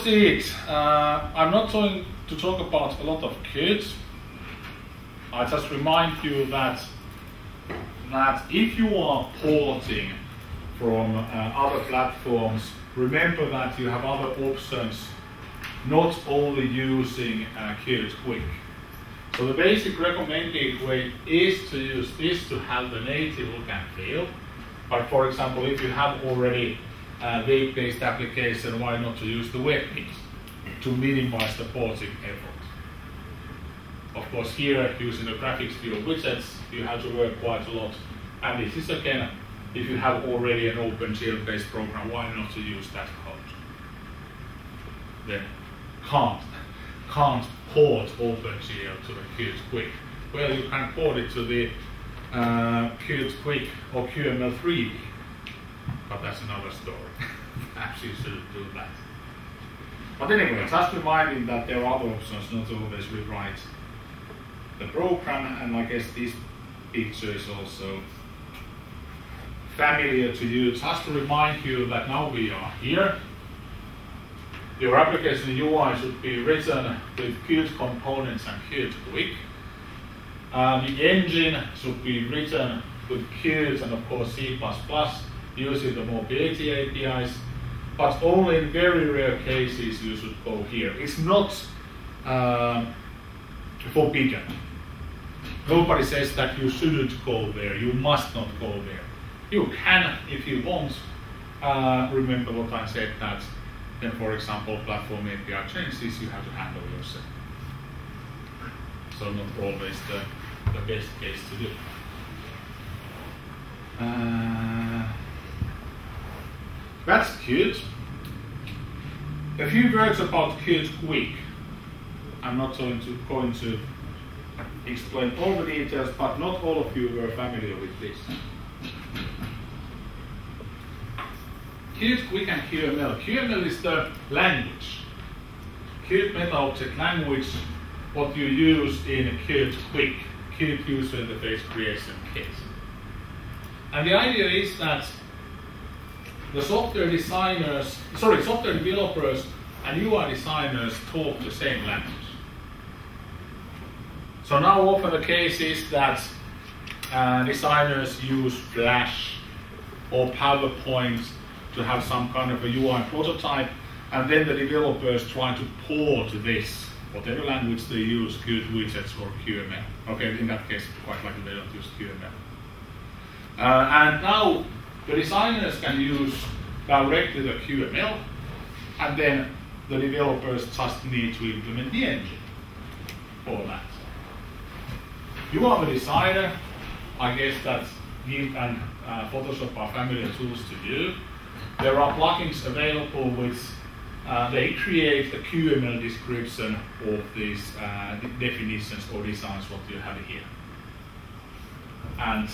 proceed, I'm not going to talk about a lot of Qt. I just remind you that if you are porting from other platforms, remember that you have other options, not only using Qt Quick. So the basic recommended way is to use this to have the native look and feel. But for example, if you have already a web-based application, why not to use the web kit to minimize the porting effort? Of course, here using the graphics view widgets, you have to work quite a lot. And this is again, if you have already an OpenGL-based program, why not to use that code? Then can't port OpenGL to the Qt Quick. Well, you can port it to the Qt Quick or QML 3D, but that's another story. Perhaps you shouldn't do that. But anyway, just reminding that there are other options, not always rewrite the program, and I guess this picture is also familiar to you. Just to remind you that now we are here. Your application UI should be written with Qt components and Qt Quick. The engine should be written with Qt and of course C++ using the mobility APIs, but only in very rare cases you should go here. It's not forbidden. Nobody says that you shouldn't go there, you must not go there. You can if you want. Remember what I said, that then for example platform API changes you have to handle yourself. So not always the best case to do. That's Qt. A few words about Qt Quick. I'm not going to explain all the details, but not all of you were familiar with this. Qt Quick and QML. QML is the language. Qt Meta Object Language, what you use in Qt Quick, Qt User Interface Creation Kit. And the idea is that the software developers and UI designers talk the same language. So now often the case is that designers use Flash or PowerPoint to have some kind of a UI prototype, and then the developers try to port this, whatever language they use, Qt widgets or QML. Okay, in that case, quite likely they don't use QML. And now the designers can use directly the QML, and then the developers just need to implement the engine for that. You are the designer. I guess that GIMP and Photoshop are familiar tools to do. There are plugins available which they create a QML description of these definitions or designs what you have here. And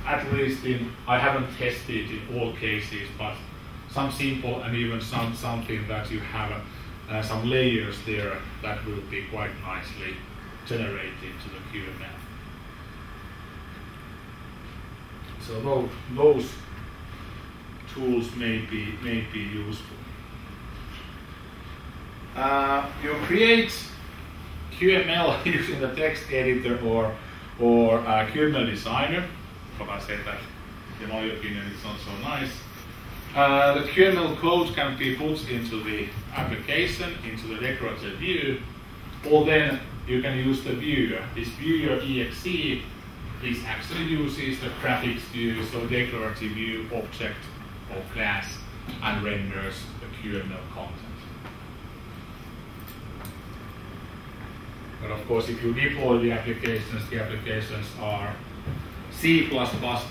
at least I haven't tested in all cases, but some simple and even something that you have some layers there that will be quite nicely generated to the QML. So those tools may be useful. You create QML using the text editor or QML designer, but I said that in my opinion it's not so nice. The QML code can be put into the application, into the decorative view, or then you can use the viewer. This viewer exe is actually uses the graphics view, so decorative view object or class, and renders the QML content. But of course, if you deploy the applications are C++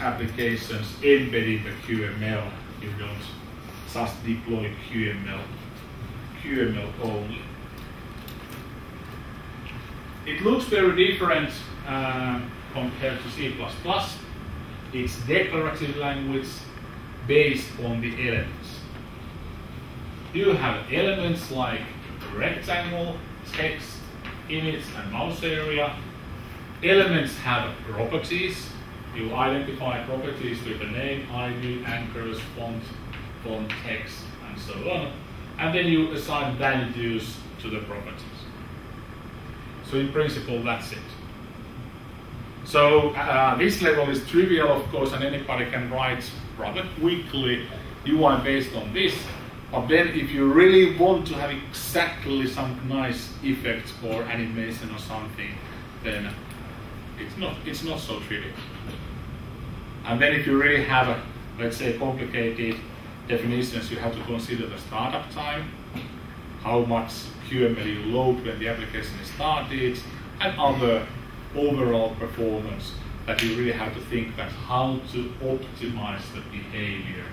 applications embedding the QML. You don't just deploy QML only. It looks very different compared to C++. It's declarative language based on the elements. You have elements like rectangle, text, image, and mouse area. Elements have properties. You identify properties with the name, ID, anchors, font text, and so on. and then you assign values to the properties. So in principle, that's it. So this level is trivial, of course, and anybody can write rather quickly UI based on this. But then if you really want to have exactly some nice effects or animation or something, then it's not so trivial. And then if you really have, let's say, complicated definitions, you have to consider the startup time, how much QML you load when the application is started, and other overall performance that you really have to think that how to optimize the behavior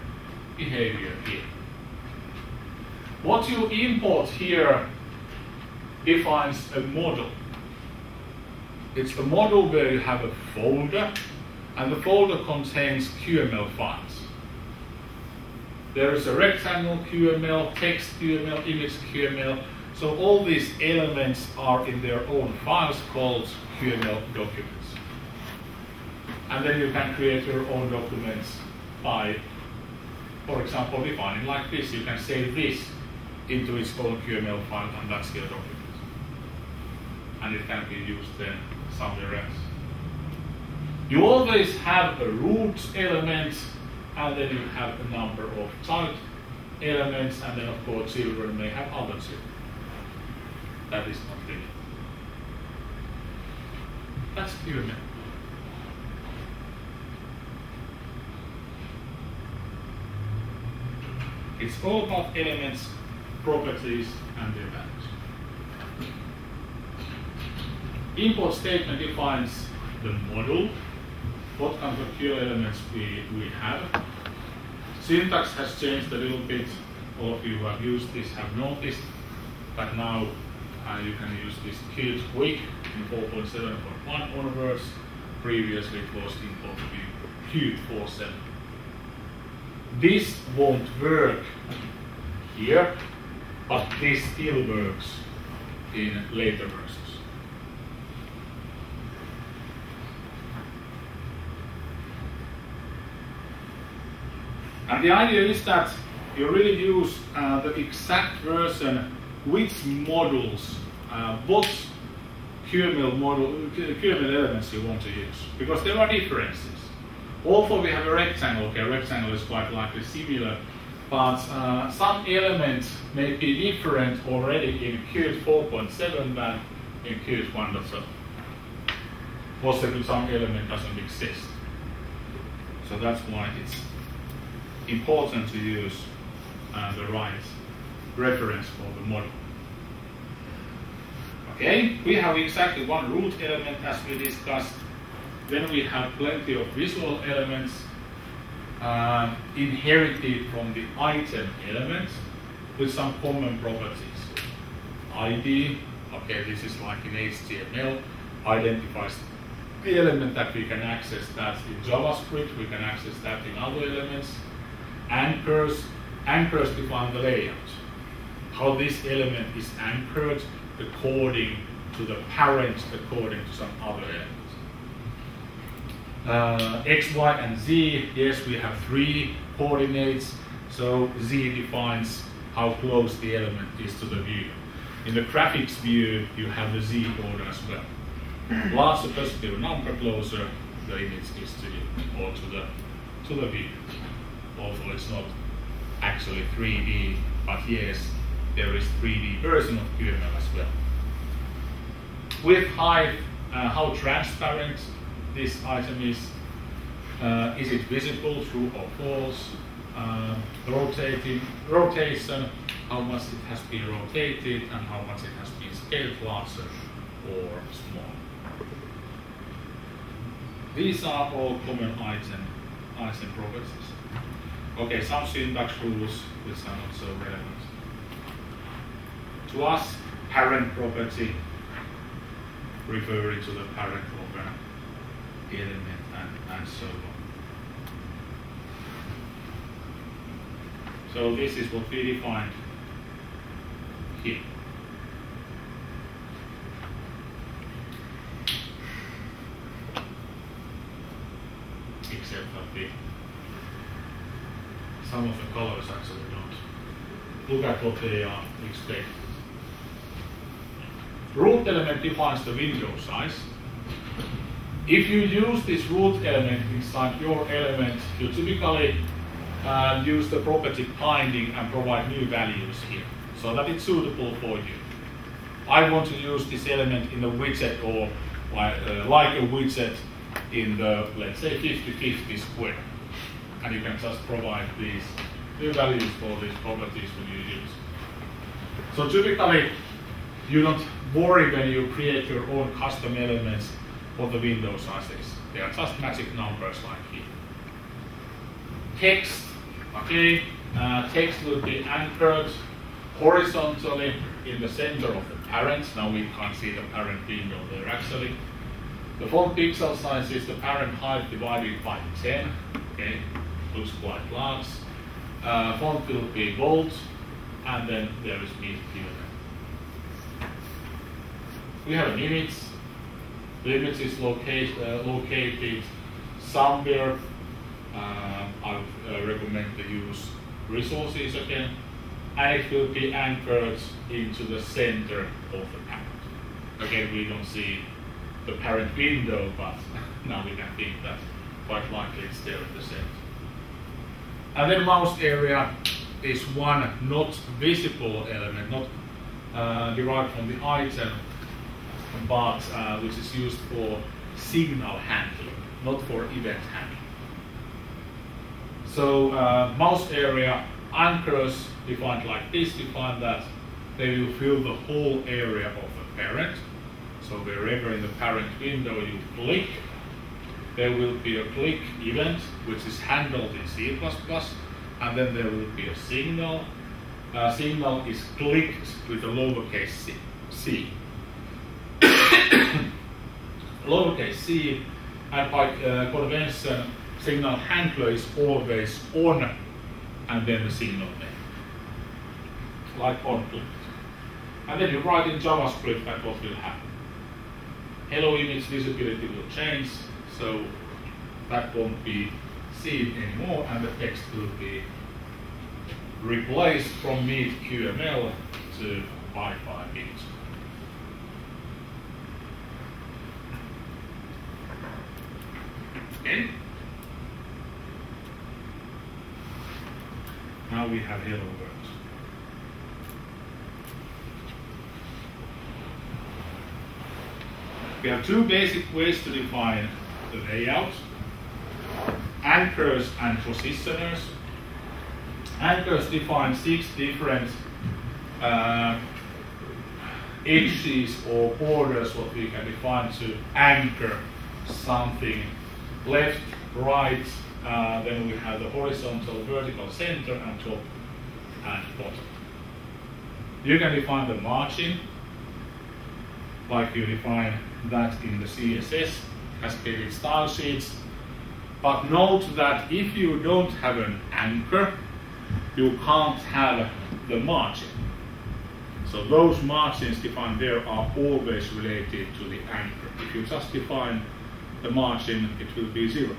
here. What you import here defines a model. It's the model where you have a folder, and the folder contains QML files. There is a rectangle QML, text QML, image QML. So all these elements are in their own files called QML documents. And then you can create your own documents by, for example, defining like this. You can save this into its own QML file, and that's your document. And it can be used then somewhere else. You always have a root element, and then you have a number of child elements, and then of course children may have other children. That is not really. That's QML. It's all about elements, properties, and their values. Import statement defines the model, what kind of QML elements we have. Syntax has changed a little bit. All of you who have used this have noticed that now you can use this Qt quick in 4.7.1 onwards. Previously it was import to be Qt 4.7. This won't work here, but this still works in later versions. And the idea is that you really use the exact version, which models, what QML elements you want to use, because there are differences. Although we have a rectangle, okay, rectangle is quite likely similar, but some elements may be different already in Qt 4.7 than in Qt 1.7. Possibly some element doesn't exist. So that's why it's important to use the right reference for the model. Okay, we have exactly one root element as we discussed. Then we have plenty of visual elements inherited from the item element with some common properties. ID, okay, this is like in HTML, identifies the element that we can access that in JavaScript, we can access that in other elements. Anchors define the layout, how this element is anchored according to the parent, according to some other element. X, Y, and Z, yes, we have 3 coordinates, so Z defines how close the element is to the view. In the graphics view, you have the Z order as well. Larger positive number closer, the image is to you, or to the view. Although it's not actually 3D, but yes, there is 3D version of QML as well. With Hive, how transparent this item is it visible, true or false? Rotation, how much it has been rotated and how much it has been scaled larger or small. These are all common item properties. Okay, some syntax rules which are not so relevant. To us, parent property referring to the parent of an element and so on. So this is what we defined here. Except that some of the colors actually look at what they are expecting. Root element defines the window size. If you use this root element inside your element, you typically use the property binding and provide new values here, so that it's suitable for you. I want to use this element in a widget or like a widget in the, let's say, 50-50 square. And you can just provide these new values for these properties when you use it. So typically, you don't worry when you create your own custom elements what the window size is. They are just magic numbers like here. Text, okay, text will be anchored horizontally in the center of the parent. Now we can't see the parent window there actually. The font pixel size is the parent height divided by 10. Okay, looks quite large. Font will be bold, and then there is meat given. We have an image. The image is located somewhere. I would recommend to use resources again, and it will be anchored into the center of the parent. Again, we don't see the parent window, but now we can think that quite likely it's there in the center. And then mouse area is one not visible element, not derived from the item, but which is used for signal handling, not for event handling. So mouse area anchors defined like this define that they will fill the whole area of the parent. So wherever in the parent window you click, there will be a click event which is handled in C++, and then there will be a signal. Signal is clicked with a lowercase c. Lowercase c, and by convention, signal handler is always on, and then the signal name, like on clicked. And then you write in JavaScript that what will happen. Hello image visibility will change, so that won't be seen anymore, and the text will be replaced from Meet QML to Wi-Fi image. Okay. Now we have hello world. We have two basic ways to define the layout: anchors and positioners. Anchors define 6 different edges or borders what we can define to anchor something left, right, then we have the horizontal, vertical, center, and top and bottom. You can define the margin like you define that in the CSS, cascaded style sheets. But note that if you don't have an anchor, you can't have the margin. So those margins defined there are always related to the anchor. If you just define the margin, it will be 0.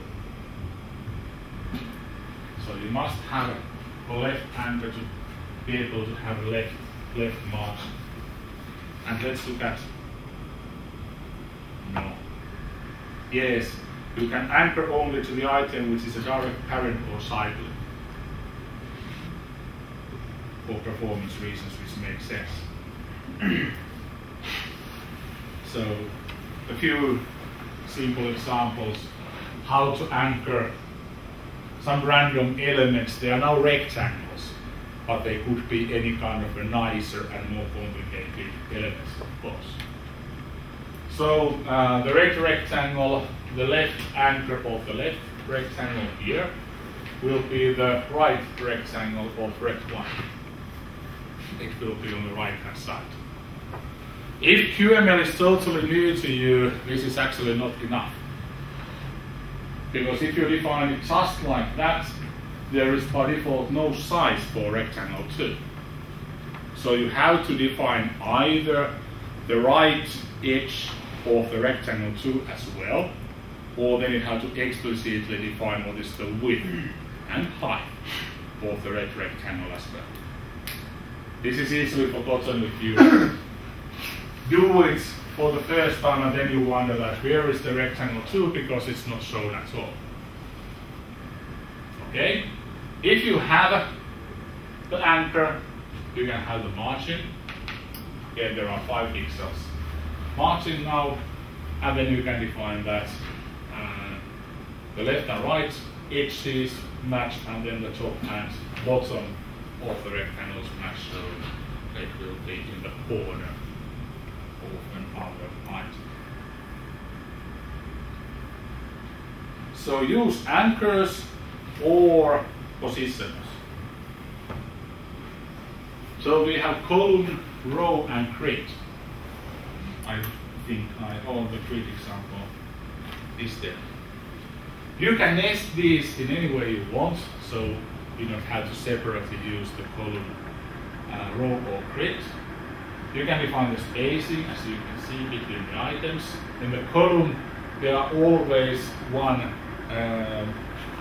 So you must have a left anchor to be able to have a left margin. And let's look at, no. Yes, you can anchor only to the item which is a direct parent or cycle. For performance reasons, which makes sense. So, a few simple examples how to anchor some random elements. They are now rectangles, but they could be any kind of a nicer and more complicated elements, of course. So the rectangle, the left anchor of the left rectangle here will be the right rectangle of rect1. It will be on the right hand side. If QML is totally new to you, this is actually not enough. Because if you define it just like that, there is by default no size for rectangle 2. So you have to define either the right edge of the rectangle 2 as well, or then you have to explicitly define what is the width and height of the red rectangle as well. This is easily forgotten if you do it for the first time and then you wonder that where is the rectangle 2 because it's not shown at all. Okay? If you have the anchor, you can have the margin. Again, there are 5 pixels margin now, and then you can define that the left and right edges match, and then the top and bottom of the rectangles match, so it will be in the corner of an other item. So use anchors or positions. So we have column, row, and grid. I think the grid example is there. You can nest these in any way you want, so you don't have to separately use the column, row, or grid. You can define the spacing, as you can see, between the items. In the column, there are always one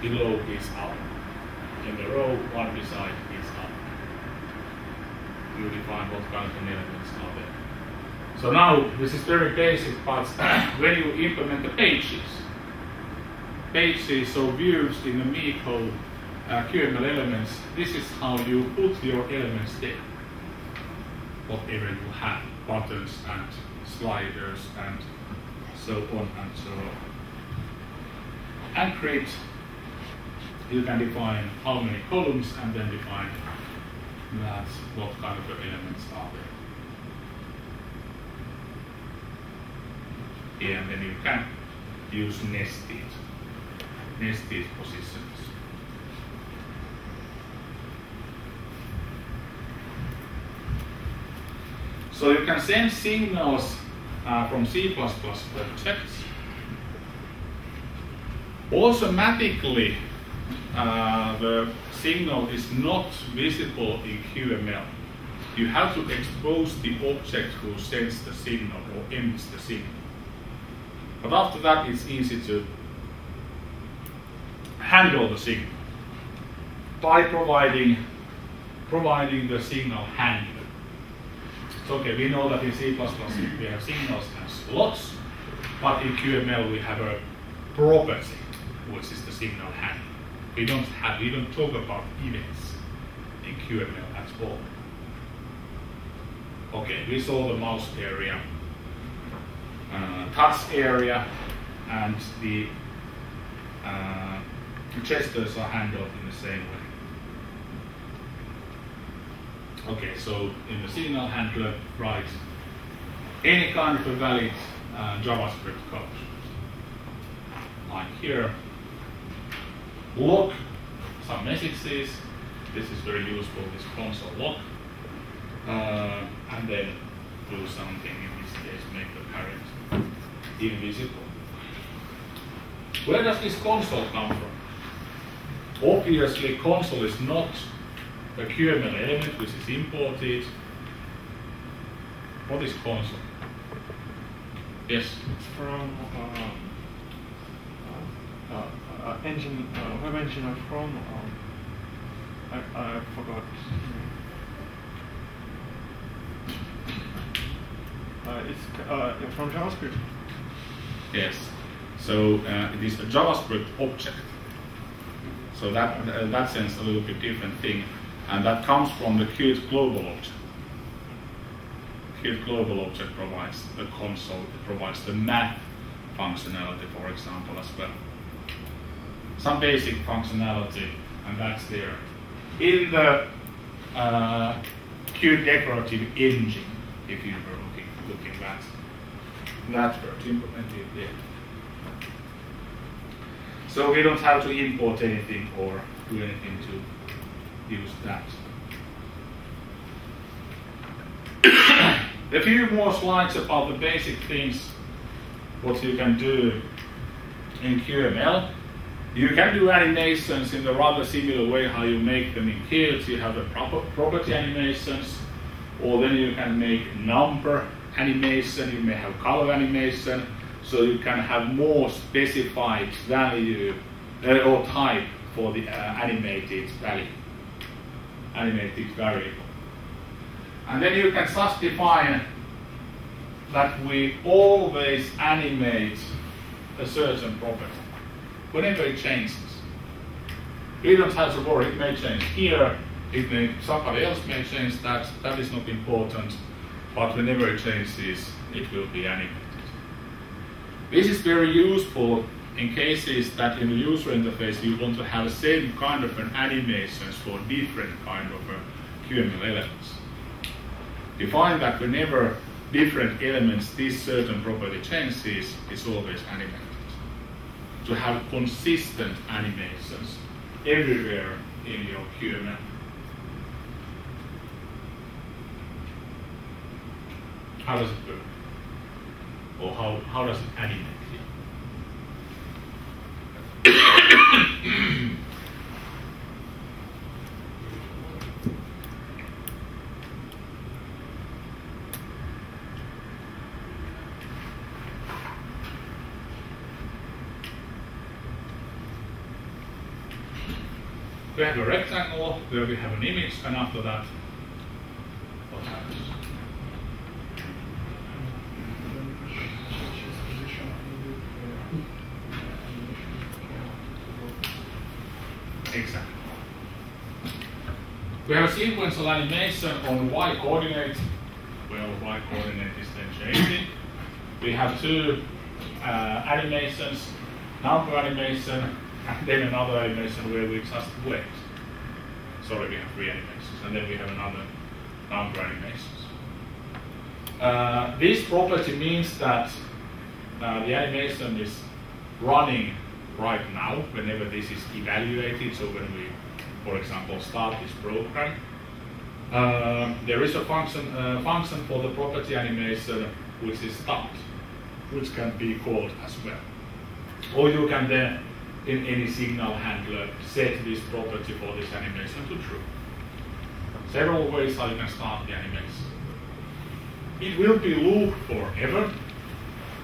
below each other. In the row, one beside each other. You define what kind of elements are there. So now, this is very basic, but when you implement the pages, so views in the Meepo QML elements, this is how you put your elements there. Whatever you have, buttons and sliders and so on and so on. And grid, you can define how many columns and then define that what kind of elements are there. And then you can use nested positions. So you can send signals from C++ objects. Automatically, the signal is not visible in QML. You have to expose the object who sends the signal or emits the signal. But after that, it's easy to handle the signal by providing the signal handler. So okay, we know that in C++ we have signals and slots, but in QML we have a property, which is the signal handler. We don't talk about events in QML at all. Okay, we saw the mouse area, touch area, and the gestures are handled in the same way. Okay, so in the signal handler, write any kind of a valid JavaScript code. Like here, log some messages. This is very useful, this console log. And then do something, in this case, make the parent invisible. Where does this console come from? Obviously, console is not a QML element which is imported. What is console? Yes? It's from engine, web engine from, I forgot. It's from JavaScript. Yes. So it is a JavaScript object. So that sense a little bit different thing. And that comes from the Qt global object. Qt global object provides the console, it provides the math functionality, for example, as well. Some basic functionality, and that's there. In the Qt decorative engine, if you were looking at that word implemented there. So we don't have to import anything or do anything to use that. A few more slides about the basic things what you can do in QML. You can do animations in a rather similar way how you make them in Qt. You have the property animations, or then you can make number animation, you may have color animation, so you can have more specified value or type for the animated value, animated variable. And then you can just define that we always animate a certain property whenever it changes. We don't have to worry, it may change here, somebody else may change that, that is not important, but whenever it changes, it will be animated. This is very useful in cases that in the user interface you want to have the same kind of an animations for different kind of QML elements. You find that whenever different elements, this certain property changes, it's always animated. To have consistent animations everywhere in your QML. How does it work? Or how does it animate here? We have a rectangle where we have an image, and after that, what happens? Exactly. We have a sequential animation on y coordinate. Well, y coordinate is then changing. We have two animations, number animation, and then another animation where we just wait. Sorry, we have three animations, and then we have another number animations. This property means that the animation is running right now whenever this is evaluated. So when we, for example, start this program, there is a function for the property animation which is start, which can be called as well. Or you can then, in any signal handler, set this property for this animation to true. Several ways how you can start the animation. It will be looped forever,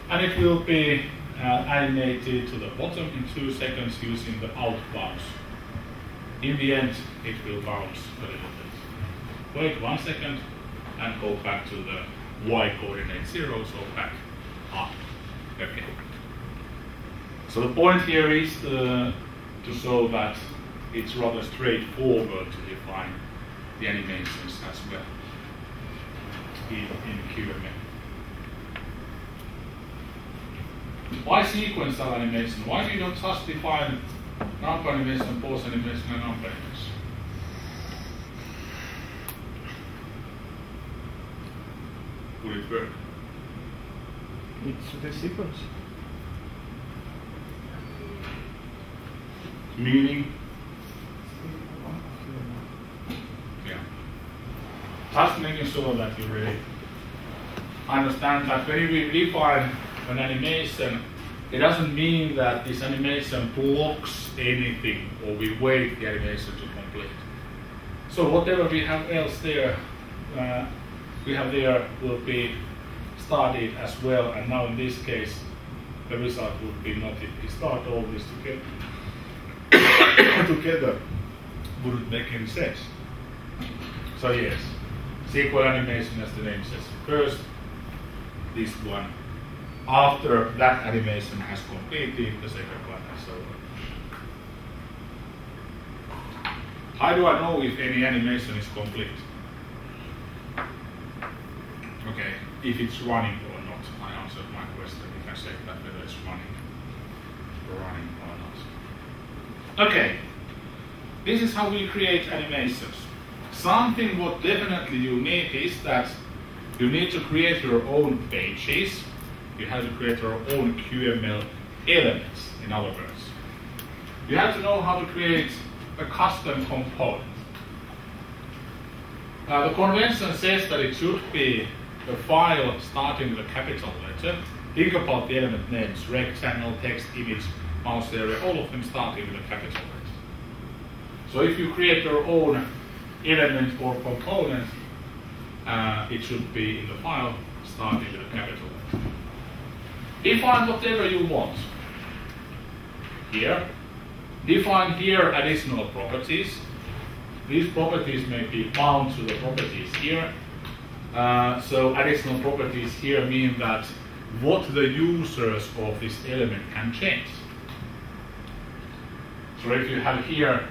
and it will be animated to the bottom in 2 seconds using the out bounce. In the end, it will bounce a little bit. Wait 1 second and go back to the y coordinate 0, so back up. Okay. So the point here is to show that it's rather straightforward to define the animations as well in QML. Why sequential animation? Why do you not just define number animation, pause animation, and number animation? Would it work? It's the sequence. Meaning? Yeah. Just making sure that you really understand that when we define an animation, it doesn't mean that this animation blocks anything or we wait the animation to complete. So whatever we have else there, will be started as well, and now in this case the result would be not if we start all this together. Together wouldn't make any sense. So yes, SQL animation, as the name says, first this one. After that animation has completed, the second one, and so on. How do I know if any animation is complete? Okay, if it's running or not. I answered my question. We can check that whether it's running or not. Okay, this is how we create animations. Something what definitely you need is that you need to create your own pages. You have to create your own QML elements, in other words. You have to know how to create a custom component. The convention says that it should be a file starting with a capital letter. Think about the element names, rectangle, text, image, mouse area, all of them starting with a capital letter. So if you create your own element or component, it should be in the file starting with a capital letter. Define whatever you want here. Define here additional properties. These properties may be bound to the properties here, So additional properties here mean that what the users of this element can change. So if you have here,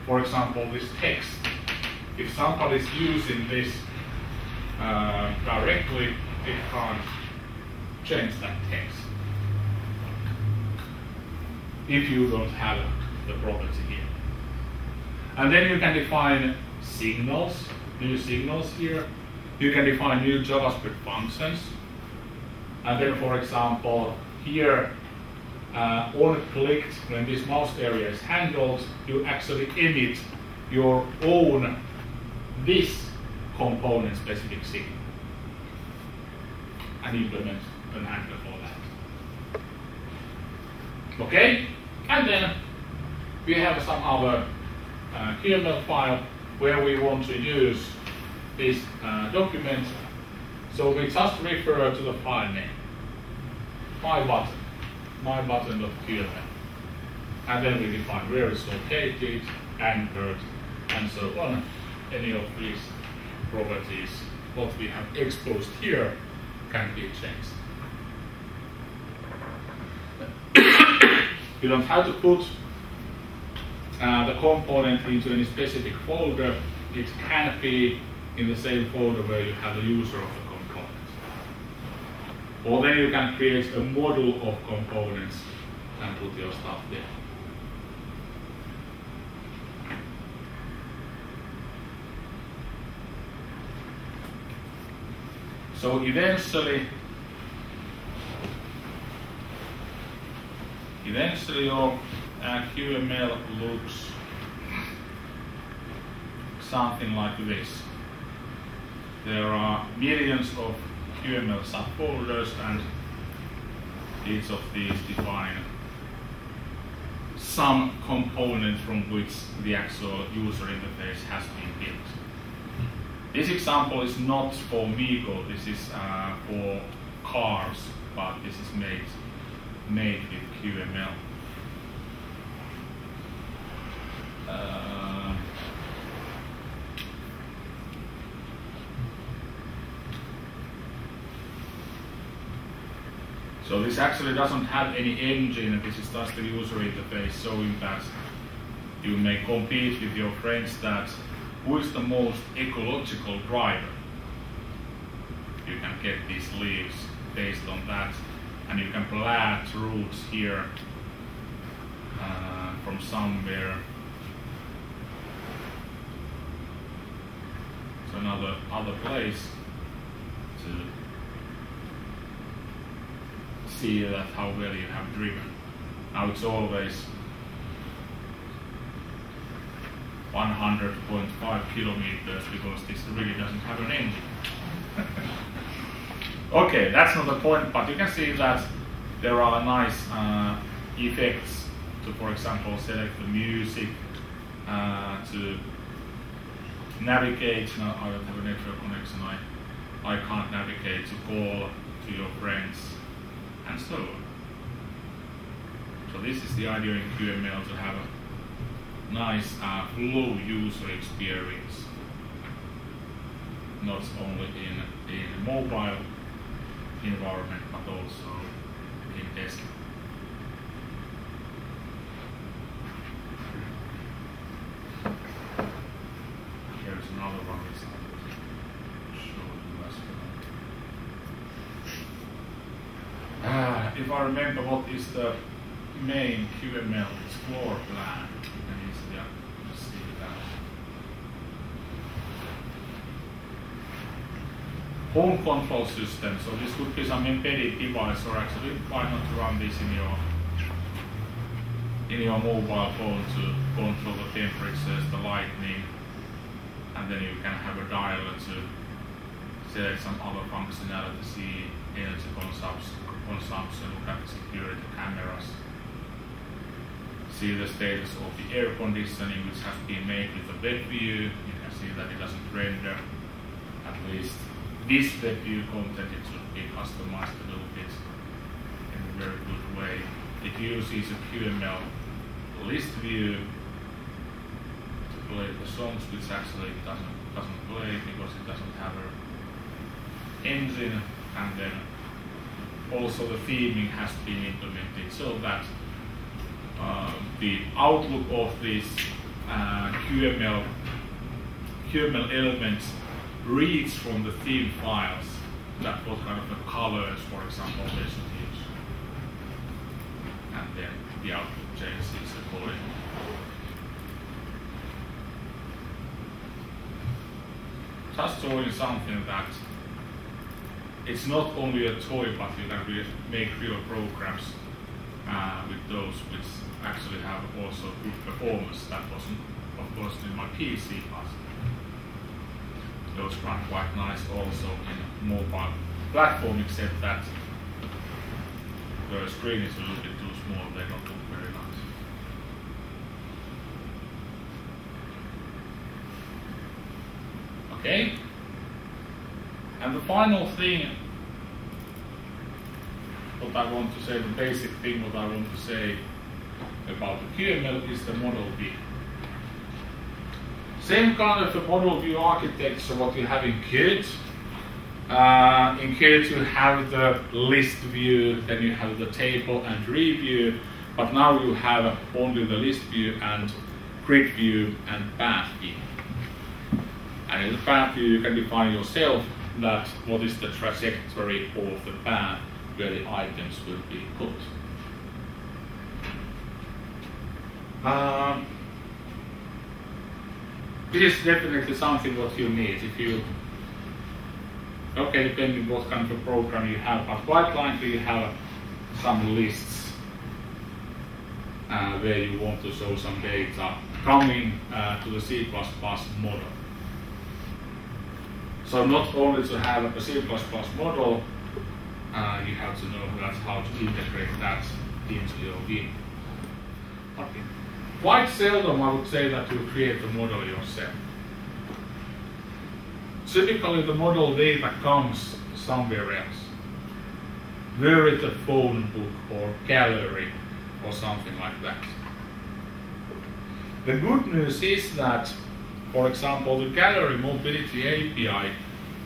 for example, this text, if somebody is using this directly, it can't change that text if you don't have the property here. And then you can define signals, new signals here. You can define new JavaScript functions. And then, for example, here, on clicked, when this mouse area is handled, you actually emit your own this component specific signal and implement an handler for that. Okay? And then we have some other QML file where we want to use this document. So we just refer to the file name, mybutton.qml. And then we define where it's located, anchored, and so on. Any of these properties, what we have exposed here, can be changed. You don't have to put the component into any specific folder. It can be in the same folder where you have the user of the component. Or then you can create a model of components and put your stuff there. So eventually your QML looks something like this. There are millions of QML subfolders, and each of these define some component from which the actual user interface has been built. This example is not for Migo, this is for cars, but this is made with QML. So this actually doesn't have any engine, this is just the user interface showing that you may compete with your friends that who is the most ecological driver. You can get these leaves based on that, and you can plant roots here from somewhere to another place to see that how well you have driven. Now it's always 100.5 kilometers because this really doesn't have an engine. Okay, that's not the point, but you can see that there are nice effects to, for example, select the music, to navigate. Now I don't have a network connection, I can't navigate, to call to your friends, and so on. So this is the idea in QML, to have a nice flow user experience, not only in mobile environment but also in desktop. Here's another one which I will show you as well. If I remember what is the main QML, it's floor plan. You can easily see that. Home control system. So this could be some embedded device, or actually why not run this in your mobile phone to control the temperatures, the lighting, and then you can have a dialer to select some other functionality, see energy consumption, look at security cameras, see the status of the air conditioning, which has been made with a web view. You can see that it doesn't render, at least this web view content. It should be customized a little bit in a very good way. It uses a QML list view to play the songs, which actually doesn't play because it doesn't have an engine, and then also the theming has been implemented so that the outlook of these QML elements reads from the theme files that what kind of the colors, for example, they should use, and then the output changes accordingly. Just showing something that it's not only a toy, but you can make real programs with those which actually have also good performance. That wasn't, of course, in my PC, but those run quite nice also in mobile platform, except that the screen is a little bit too small, they don't look very nice. Okay, and the final thing what I want to say, the basic thing what I want to say about the QML is the model view. Same kind of a model view architecture what you have in Qt. In Qt you have the list view, then you have the table and tree view, but now you have only the list view and grid view and path view. And in the path view you can define yourself that what is the trajectory of the path where the items will be put. This is definitely something what you need if you, okay, depending what kind of a program you have, but quite likely you have some lists where you want to show some data coming to the C++ model. So not only to have a C++ model, you have to know that's how to integrate that into your game. Okay. Quite seldom I would say that you create the model yourself. Typically the model data comes somewhere else. Whether it's a phone book or gallery or something like that. The good news is that, for example, the Gallery Mobility API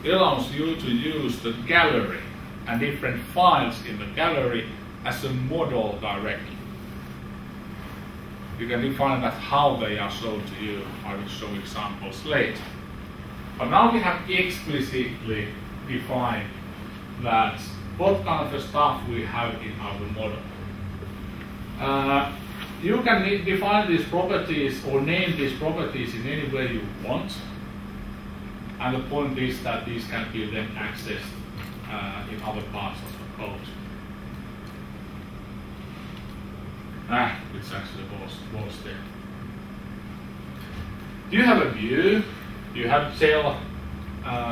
allows you to use the gallery and different files in the gallery as a model directly. You can define that how they are shown to you. I will show examples later. But now we have explicitly defined that what kind of stuff we have in our model. You can define these properties or name these properties in any way you want. And the point is that these can be then accessed in other parts of the code. It's actually was there. You have a view. You have to tell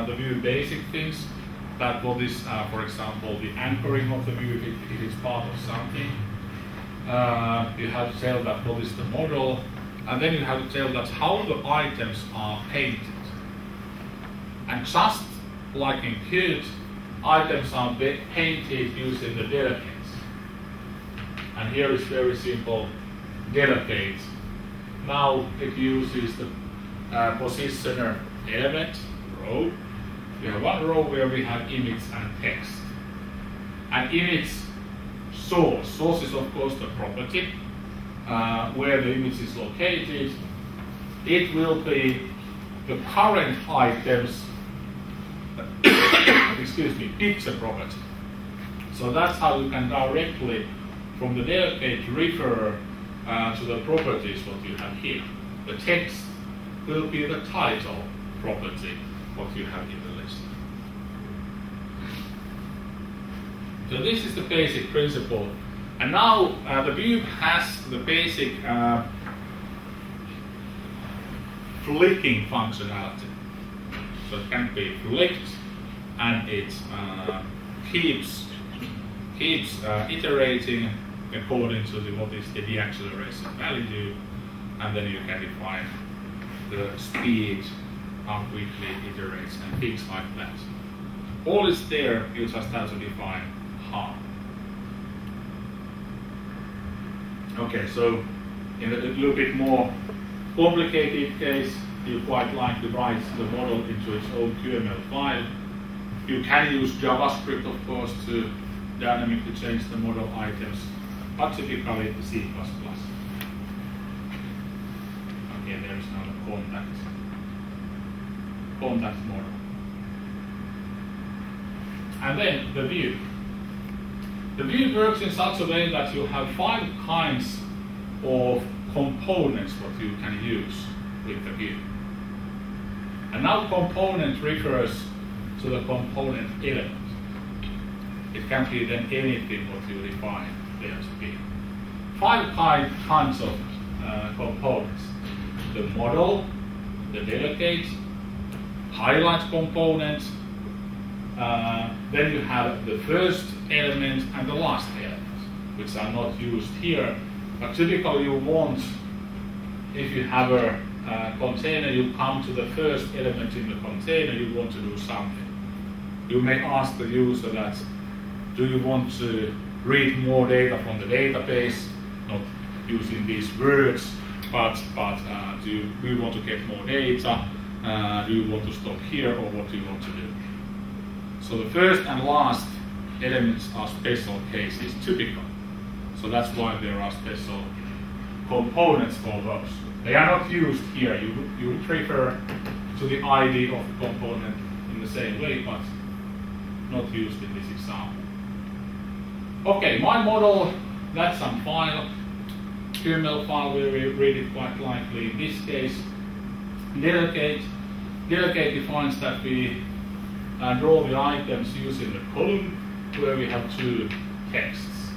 the view basic things. That what is, for example, the anchoring of the view if it is part of something. You have to tell that what is the model, and then you have to tell that how the items are painted. And just like in Qt, items are painted using the delegates. And here is very simple delegate. Now it uses the positioner element row. We have one row where we have image and text. And image source. Source is of course the property where the image is located. It will be the current items, excuse me, picture property. So that's how you can directly from the delegate refer to the properties what you have here. The text will be the title property what you have in the list. So this is the basic principle. And now the view has the basic flicking functionality. So it can be flicked and it keeps iterating according to what is the deacceleration value, and then you can define the speed, how quickly it iterates, and things like that. All is there, you just have to define how. Okay, so in a little bit more complicated case, you quite likely write the model into its own QML file. You can use JavaScript, of course, to dynamically change the model items, but typically C++. Okay, there is now the contact model. And then the view. The view works in such a way that you have 5 kinds of components what you can use with the view. And now component refers to the component element. It can be then anything what you define there to be. 5 kinds of components. The model, the delegate, highlight component, then you have the first element and the last element, which are not used here. But typically you want, if you have a container, you come to the first element in the container, you want to do something. You may ask the user that, do you want to read more data from the database, not using these words, but do you want to get more data, do you want to stop here, or what do you want to do? So the first and last elements are special cases, typical. So that's why there are special components for those. They are not used here. You refer to the ID of the component in the same way, but not used in this example. Okay, my model, that's some file, QML file where we read it quite likely. In this case, delegate defines that we draw the items using the column where we have 2 texts.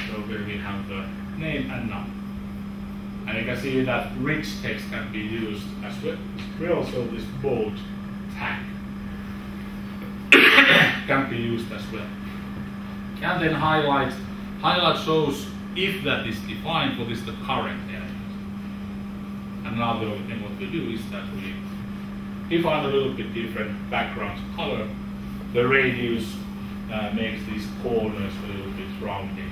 So where we have the name and number. And you can see that rich text can be used as well, so this bold tag can be used as well. And then highlight shows if that is defined, what is the current element. And now then what we do is that we define a little bit different background color. The radius makes these corners a little bit rounded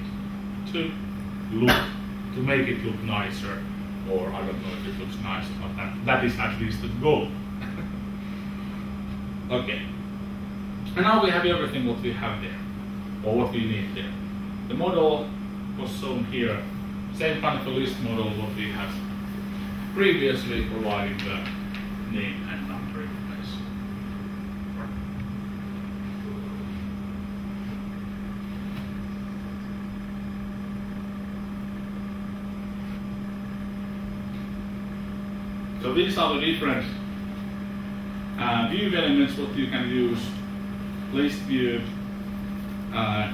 to make it look nicer, or I don't know if it looks nice, but that is at least the goal. Okay. And now we have everything what we have there, or what we need there. The model was shown here, same kind of a list model what we had previously, providing the name and number information. So these are the different view elements what you can use. List view,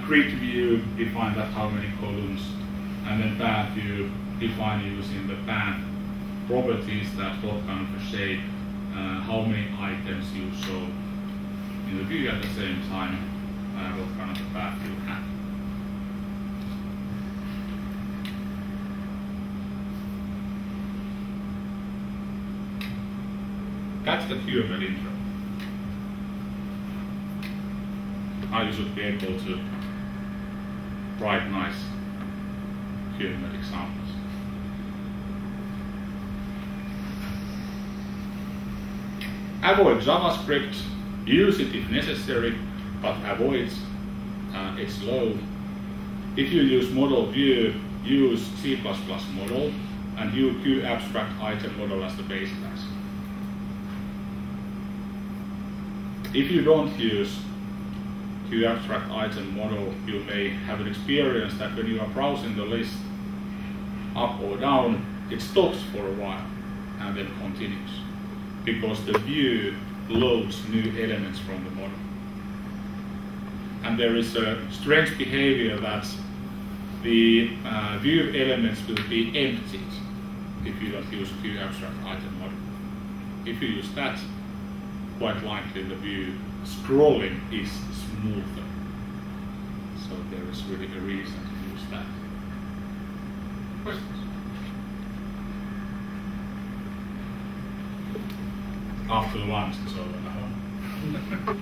grid view, define that how many columns, and then path view, define using the path properties, that what kind of a shape, how many items you show in the view at the same time, what kind of a path you have. That's the QML intro. Now you should be able to write nice QML examples. Avoid JavaScript, use it if necessary, but avoid it's slow. If you use model view, use C++ model and use QAbstract item model as the base class. If you don't use QAbstract item model, you may have an experience that when you are browsing the list up or down, it stops for a while and then continues, because the view loads new elements from the model. And there is a strange behavior that the view elements will be emptied if you don't use QAbstract item model. If you use that, quite likely the view scrolling is smoother. So there is really a reason to use that. Questions? After lunch it's over now.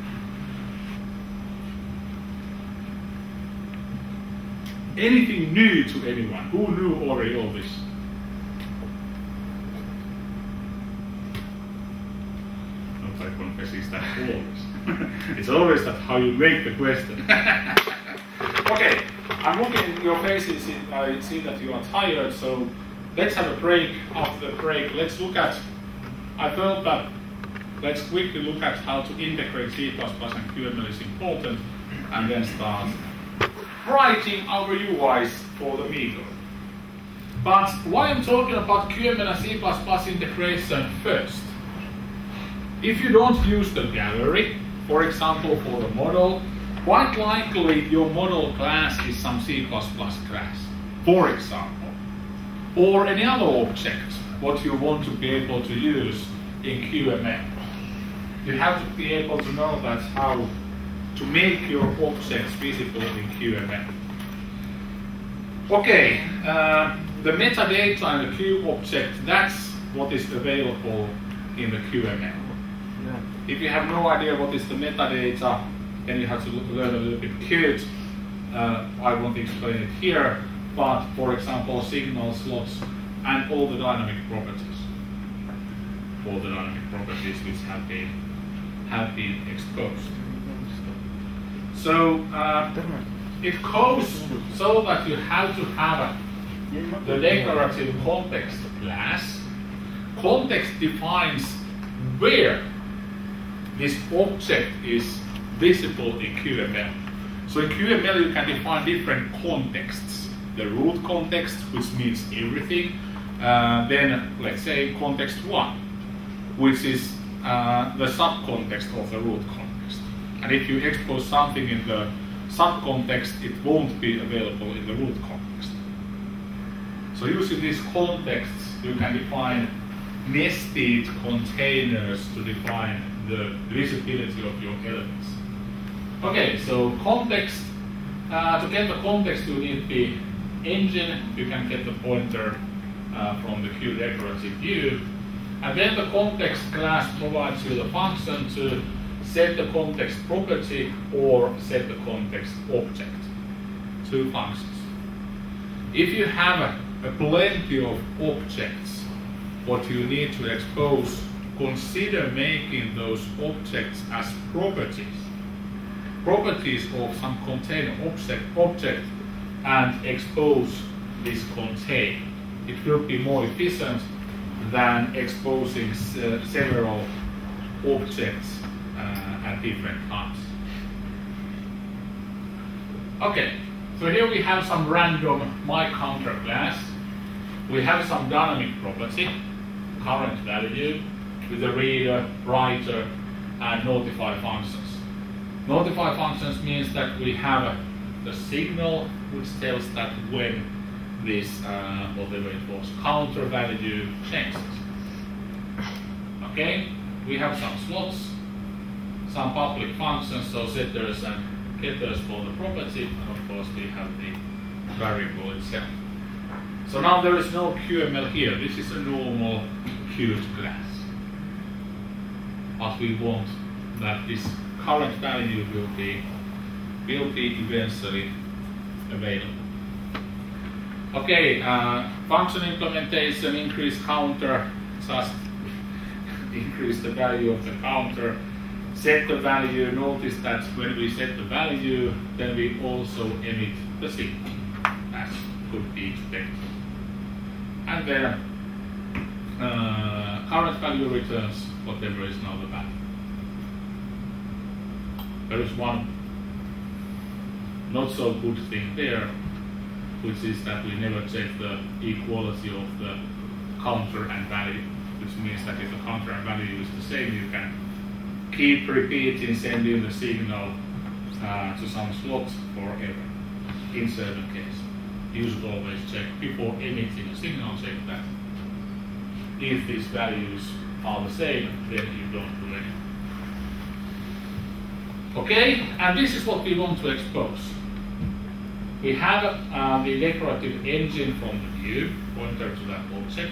Anything new to anyone? Who knew already all this? confesses that always. It's always that how you make the question. Okay, I'm looking at your faces. I see that you are tired, so let's have a break. After the break, let's look at. I felt that let's quickly look at how to integrate C++ and QML is important, and then start writing our UIs for the Meagle. But why I'm talking about QML and C++ integration first? If you don't use the gallery, for example, for the model, quite likely your model class is some C++ class, for example, or any other object what you want to be able to use in QML. You have to be able to know that how to make your objects visible in QML. Okay, the metadata and the Q object, that's what is available in the QML. Yeah. If you have no idea what is the metadata, then you have to learn a little bit code. I won't explain it here, but for example, signal slots and all the dynamic properties. All the dynamic properties which have been exposed. So it goes so that you have to have the declarative context class. Context defines where this object is visible in QML. So in QML you can define different contexts. The root context, which means everything. Then let's say context 1, which is the subcontext of the root context. And if you expose something in the subcontext, it won't be available in the root context. So using these contexts, you can define nested containers to define the visibility of your elements. Okay, so context, to get the context you need the engine. You can get the pointer from the Q declarative view. And then the context class provides you the function to set the context property or set the context object. Two functions. If you have a plenty of objects, what you need to expose, consider making those objects as properties. Properties of some container object and expose this contain. It will be more efficient than exposing several objects at different times. Okay, so here we have some random myCounter class. We have some dynamic property, current value, with the reader, writer, and notify functions. Notify functions means that we have the signal which tells that when this, whatever it was, counter value changes. Okay, we have some slots, some public functions, so setters and getters for the property, and of course we have the variable itself. So now there is no QML here. This is a normal Qt class. But we want that this current value will be eventually available. Okay, function implementation, increase counter, just increase the value of the counter. Set the value, notice that when we set the value, then we also emit the signal, as could be expected. And then current value returns whatever is now the value. There is one not so good thing there, which is that we never check the equality of the counter and value, which means that if the counter and value is the same, you can keep repeating, sending the signal to some slot forever. In certain cases, you should always check before emitting a signal, check that if these values are the same, then you don't do anything. Okay, and this is what we want to expose. We have the declarative engine from the view, pointer to that object.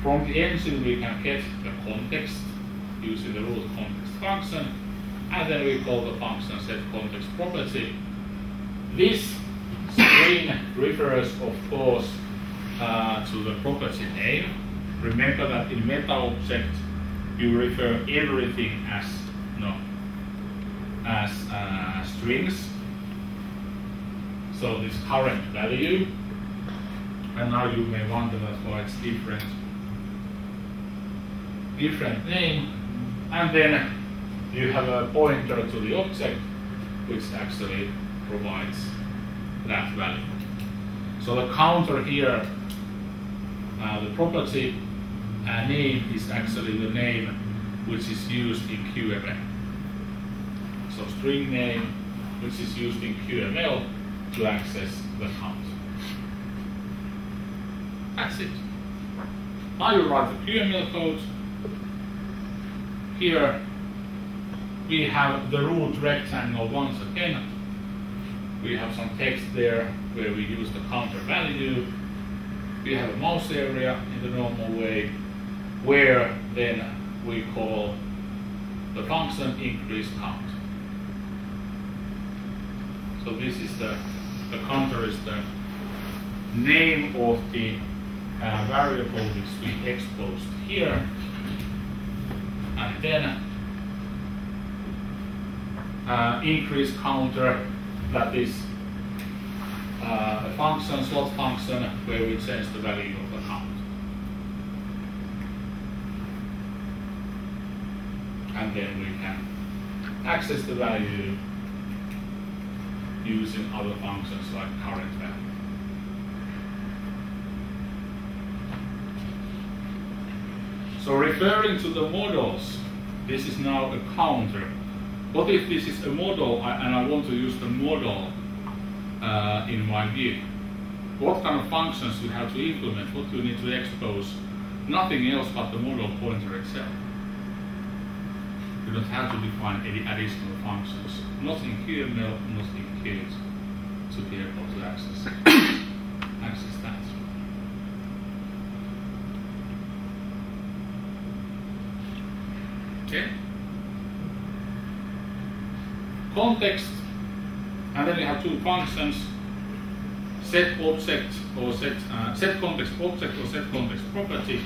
From the engine we can get the context using the root context function, and then we call the function set context property. This string refers, of course, to the property name. Remember that in meta object you refer everything as strings. So this current value, and now you may wonder that why it's different name, and then you have a pointer to the object which actually provides that value. So the counter here, the property name is actually the name which is used in QML. So string name which is used in QML to access the count. That's it. Now you write the QML code. Here we have the root rectangle once again. We have some text there where we use the counter value. We have a mouse area in the normal way, where then we call the function increase count. So this is the counter is the name of the variable which we exposed here, and then increase counter, that is a function, slot function, where we change the value of the count. And then we can access the value using other functions like current value. So referring to the models, this is now a counter. What if this is a model and I want to use the model in my view? What kind of functions do you have to implement? What do you need to expose? Nothing else but the model pointer itself. You don't have to define any additional functions. Not in QML, not in Qt, to be able to access that. Okay. Context, and then you have two functions: set object or set context object or set context property.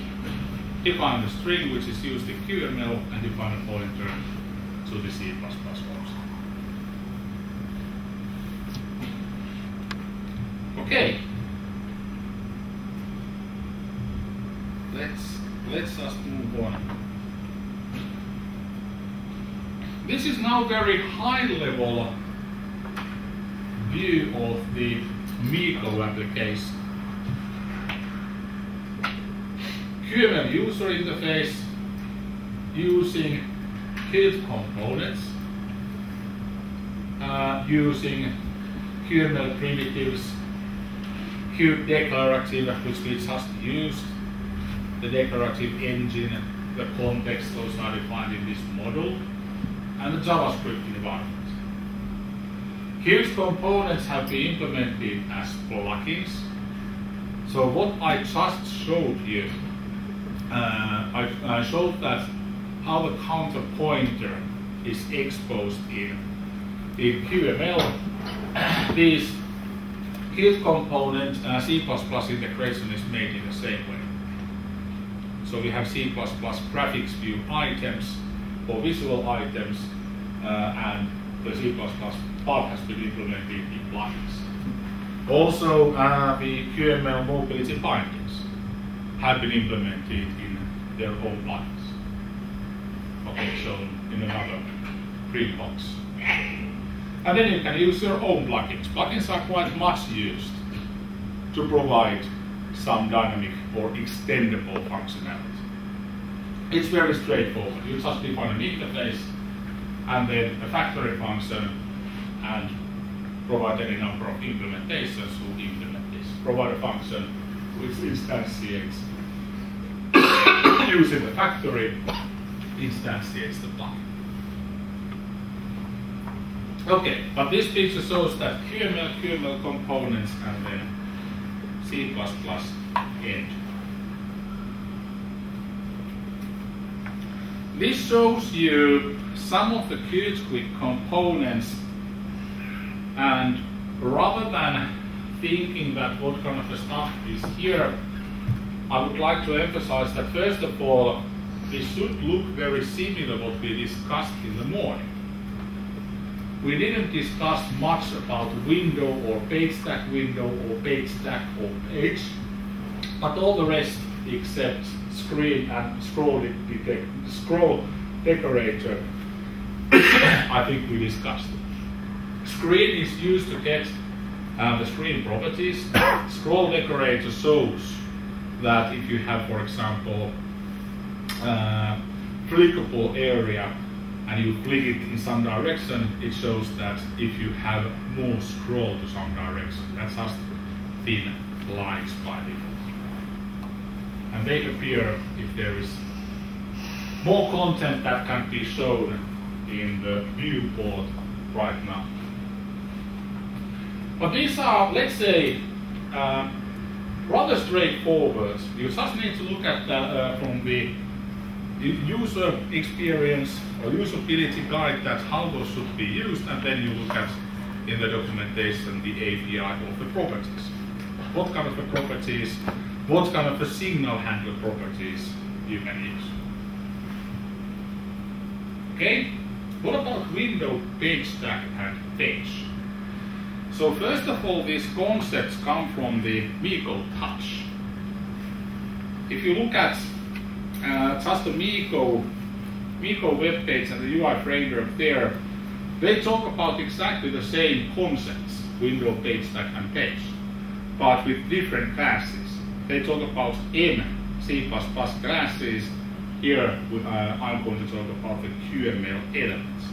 Define the string which is used in QML and define a pointer to the C++ object. Okay. Let's just move on. This is now very high level view of the Miko application. QML user interface using Qt components, using QML primitives, Qt declarative, which we just used, the declarative engine, the context, those are defined in this model, and the JavaScript environment. Qt components have been implemented as plugins. So what I just showed you, I showed that how the counter pointer is exposed in QML. These Qt component C++ integration is made in the same way. So we have C++ graphics view items or visual items, and the C++ part has been implemented in plugins. Also, the QML mobility bindings have been implemented in their own plugins. Okay, shown in another green box. And then you can use your own plugins. Plugins are quite much used to provide some dynamic or extendable functionality. It's very straightforward. You just define an interface and then a factory function and provide any number of implementations who implement this. Provide a function which instantiates using the factory, instantiates the plugin. Okay, but this picture shows that QML components and then C++ end. This shows you some of the Qt components, and rather than thinking that what kind of stuff is here, I would like to emphasize that first of all, this should look very similar what we discussed in the morning. We didn't discuss much about window or page stack window or page stack or page, but all the rest except screen and scroll decorator I think we discussed. Screen is used to get the screen properties. Scroll decorator shows that if you have, for example, clickable area and you click it in some direction, it shows that if you have more scroll to some direction. That's just thin lines by default. And they appear if there is more content that can be shown in the viewport right now. But these are, let's say, rather straightforward. You just need to look at that from the user experience or usability guide, that's how those should be used, and then you look at in the documentation the API of the properties. What kind of properties, what kind of signal handler properties you can use. Okay, what about window, page stack, and page? So first of all, these concepts come from the MeeGo Touch. If you look at just the MeeGo web page and the UI framework there, they talk about exactly the same concepts, window, page stack, and page, but with different classes. They talk about C++ classes. Here I'm going to talk about the QML elements.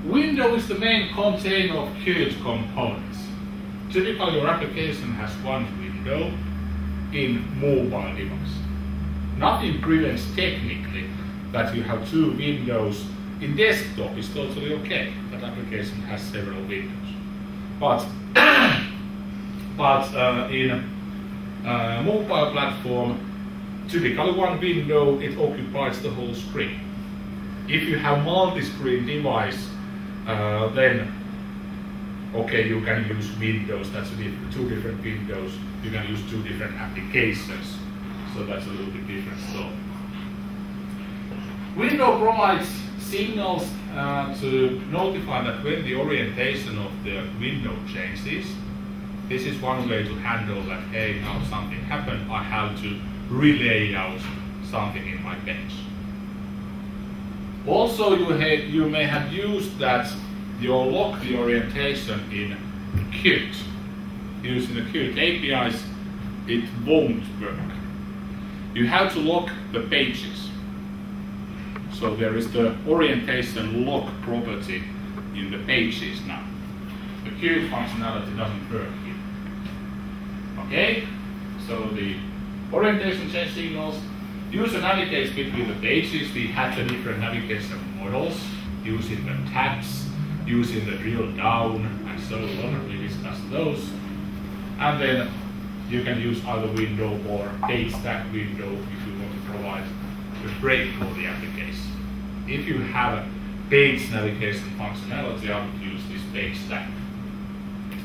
Window is the main container of Qt components. Typically your application has one window in mobile device. Nothing prevents technically that you have two windows. In desktop it's totally okay, that application has several windows. But in a mobile platform, typically one window, it occupies the whole screen. If you have multi-screen device, then okay, you can use windows, that's two different windows, you can use two different applications, so that's a little bit different story. Window provides signals to notify that when the orientation of the window changes. This is one way to handle that, hey, now something happened, I have to relay out something in my page. Also, you may have used that you lock the orientation in Qt. Using the Qt APIs, it won't work. You have to lock the pages. So there is the orientation lock property in the pages now. The Qt functionality doesn't work here. Okay? So the orientation change signals. User navigates between the pages. We have the different navigation models, using the tabs, using the drill down, and so on. We discussed those. And then you can use either window or page stack window if you want to provide a break for the application. If you have a page navigation functionality, I would use this page stack.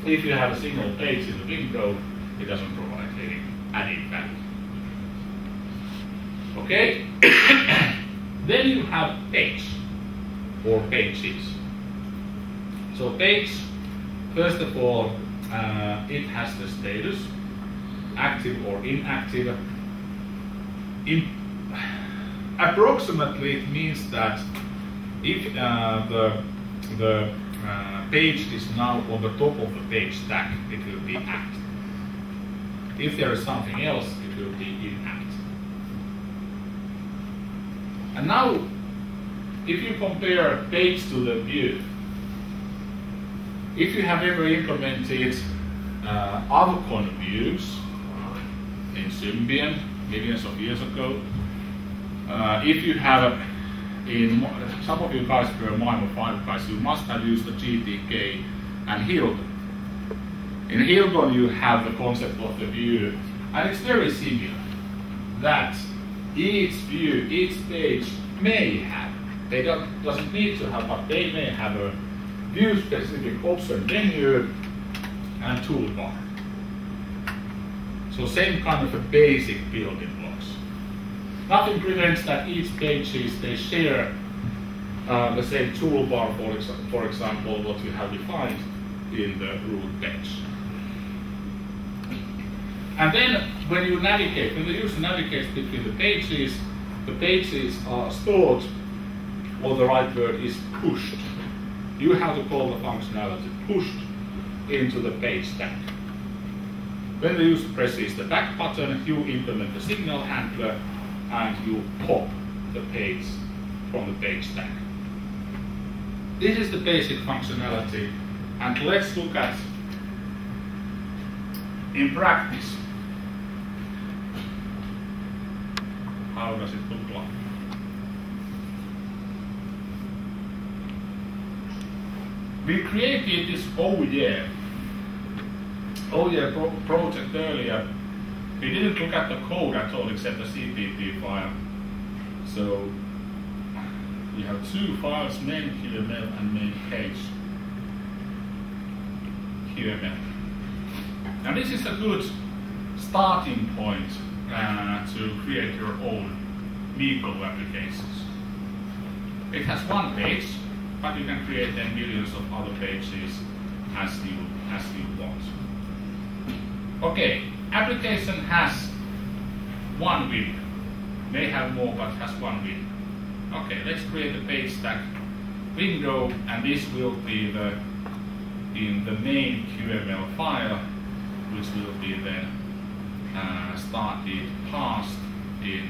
If you have a single page in the window, it doesn't provide any added value. Okay? Then you have page or pages. So page, first of all, it has the status, active or inactive. Approximately it means that if the page is now on the top of the page stack, it will be active. If there is something else, it will be inactive. And now, if you compare page to the view, if you have ever implemented Avcon views in Symbian millions of years ago, if you have, some of you guys were MIMO 5 guys, you must have used the GTK and Hilton. In Hilton you have the concept of the view, and it's very similar, that each view, each page may have, they doesn't need to have, but they may have a view-specific option menu and toolbar. So same kind of a basic building blocks. nothing prevents that each pages they share the same toolbar, for example, what we have defined in the root page. And then when you navigate, when the user navigates between the pages are stored, or the right word is pushed. You have to call the functionality pushed into the page stack. When the user presses the back button, you implement the signal handler and you pop the page from the page stack. This is the basic functionality, and let's look at in practice how does it look like. We created this OYE project earlier. We didn't look at the code at all except the CPP file. So we have two files, main QML and main page QML. And this is a good starting point to create your own MeeGo applications. It has one page, but you can create then millions of other pages as you want. Okay, application has one window. May have more, but has one window. Okay, let's create a page stack window, and this will be in the main QML file, which will be then passed in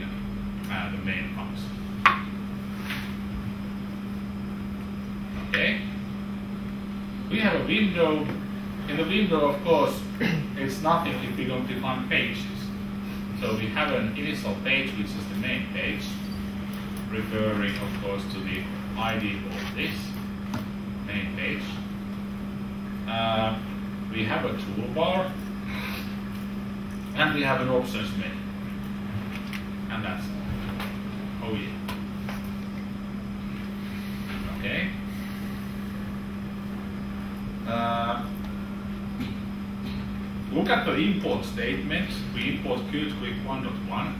the main function. Okay, we have a window. In the window, of course, it's nothing if we don't define pages. So we have an initial page, which is the main page, referring, of course, to the ID of this main page. We have a toolbar, and we have an options menu, and that's all. Oh yeah. Okay. Look at the import statement. We import QtQuick 1.1.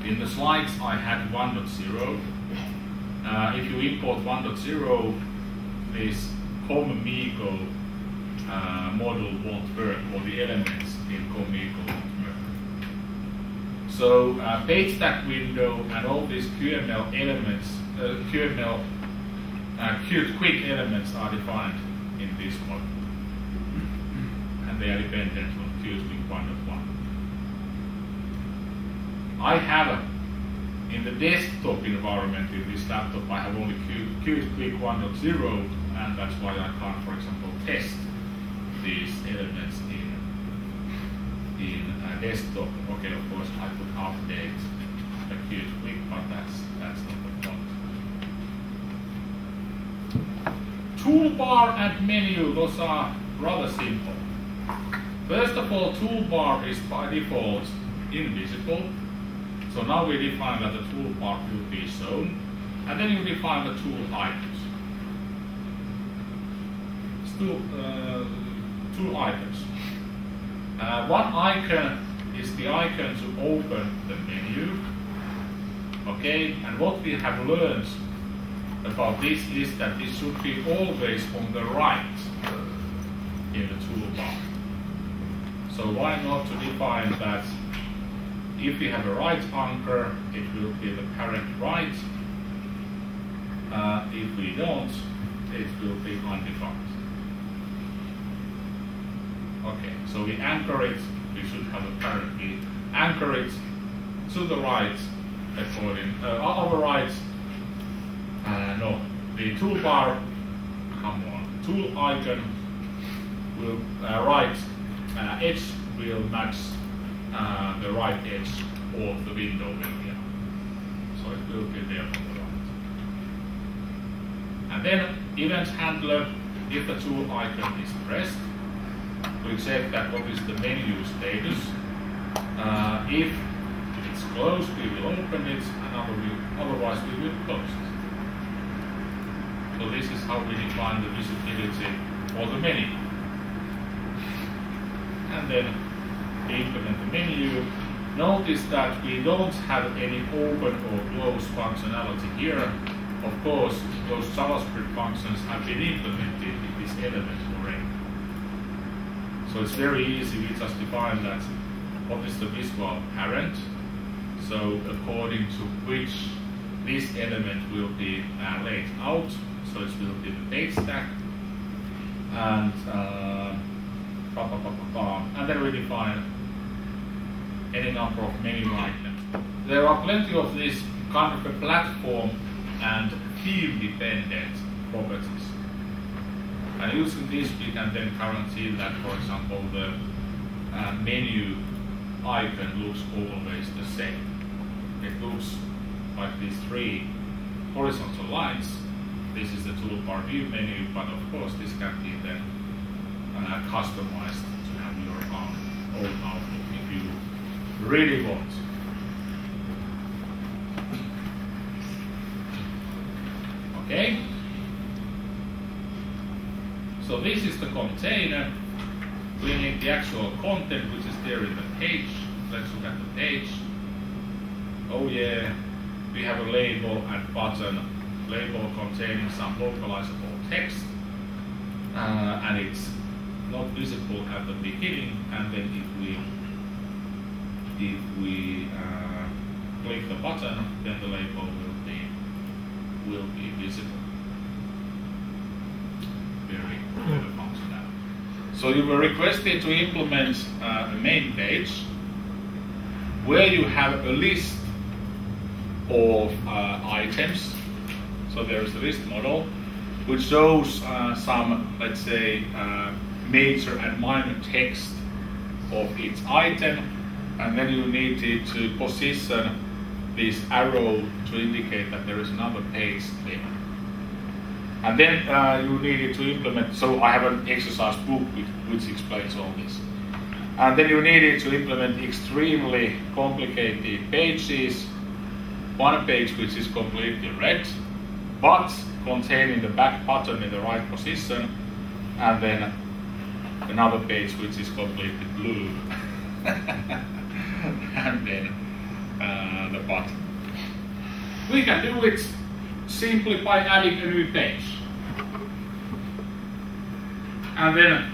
In the slides I had 1.0. If you import 1.0, this COM-MeeGo model won't work, or the elements in COM-MeeGo won't work. So page stack window and all these QML elements, QtQuick elements are defined in this model. They are dependent on QtQuick 1.1. I have, in the desktop environment in this laptop, I have only QtQuick 1.0, and that's why I can't, for example, test these elements in desktop. Okay, of course, I could update the QtQuick, but that's not the point. Toolbar and menu, those are rather simple. First of all, toolbar is by default invisible. So now we define that the toolbar will be shown. And then you define the tool icons. Tool icons. One icon is the icon to open the menu. Okay, and what we have learned about this is that this should be always on the right in the toolbar. So why not to define that if we have a right anchor, it will be the parent right. If we don't, it will be undefined. Okay, so we anchor it, we should have a parent, we anchor it to the right according, override, no, the toolbar, come on, tool icon will, right edge will match the right edge of the window area. So it will be there on the right. And then event handler, if the tool icon is pressed, we check that what is the menu status. If it's closed, we will open it, and otherwise we will close it. So this is how we define the visibility of the menu. And then we implement the menu, notice that we don't have any open or close functionality here. Of course, those JavaScript functions have been implemented in this element already. So it's very easy. We just define that what is the visual parent. So according to which this element will be laid out. So it will be the page stack. And then we define any number of menu items. There are plenty of these kind of a platform and theme dependent properties. And using this we can then guarantee that, for example, the menu icon looks always the same. It looks like these three horizontal lines. This is the toolbar view menu, but of course this can be then customized to have your own outlook if you really want. Okay. So this is the container. We need the actual content which is there in the page. Let's look at the page. Oh yeah, we have a label and button. Label containing some localizable text, and it's not visible at the beginning. And then if we click the button, then the label will be visible. Very clever functionality. So you were requested to implement a main page where you have a list of items. So there is a list model which shows some, let's say, major and minor text of each item, and then you needed to position this arrow to indicate that there is another page there. And then you needed to implement, so I have an exercise book which explains all this. And then you needed to implement extremely complicated pages. One page which is completely red, but containing the back button in the right position, and then another page which is completely blue, and then the button. We can do it simply by adding a new page, and then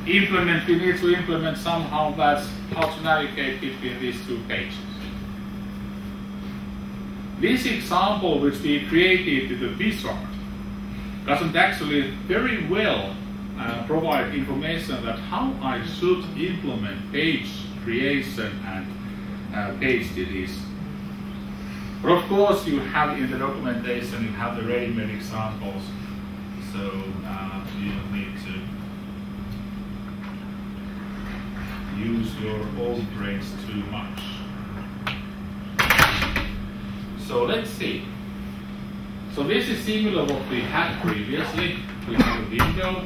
we need to implement somehow that's how to navigate between these two pages. This example which we created with the wizard doesn't actually very well provide information that how I should implement page creation and page deletion. But of course you have in the documentation, you have the ready-made examples, so you don't need to use your own brains too much. So let's see. So this is similar to what we had previously. We have a window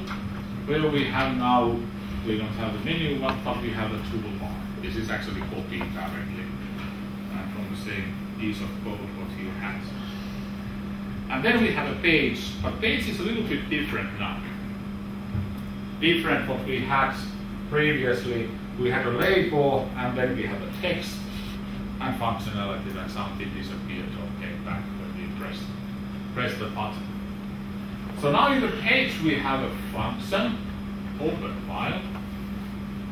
where we have now, we don't have the menu, but we have a toolbar. This is actually copied directly from the same piece of code what you had. And then we have a page, but page is a little bit different now. Different what we had previously. We had a label, and then we have a text and functionality that something disappeared or came back when we press the button. So now in the page we have a function, open file,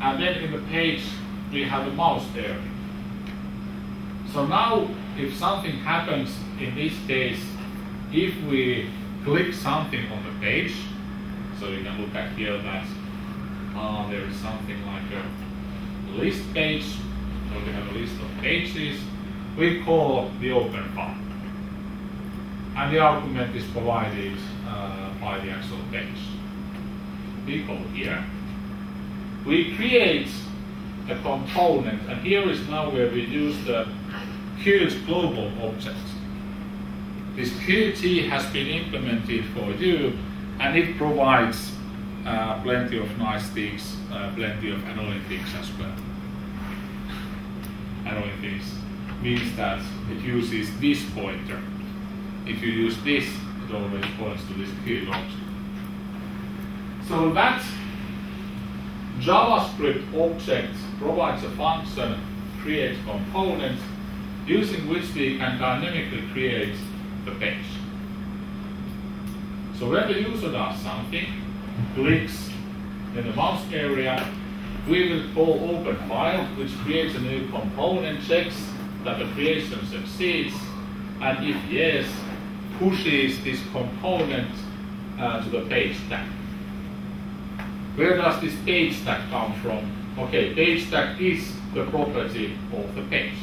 and then in the page we have a mouse area. So now if something happens in this case, if we click something on the page, so you can look at here that there is something like a list page. So we have a list of pages. We call the open file, and the argument is provided by the actual page. We go here. We create a component, and here is now where we use the Qt global object. This Qt has been implemented for you, and it provides plenty of nice things, plenty of annoying things as well. Annoying things means that it uses this pointer. If you use this, it always points to this Qt object. So that JavaScript object provides a function create components using which we can dynamically create the page. So when the user does something, clicks in the mouse area, we will call open file, which creates a new component, checks that the creation succeeds, and if yes, pushes this component to the page tag. Where does this page tag come from? Okay, page tag is the property of the page.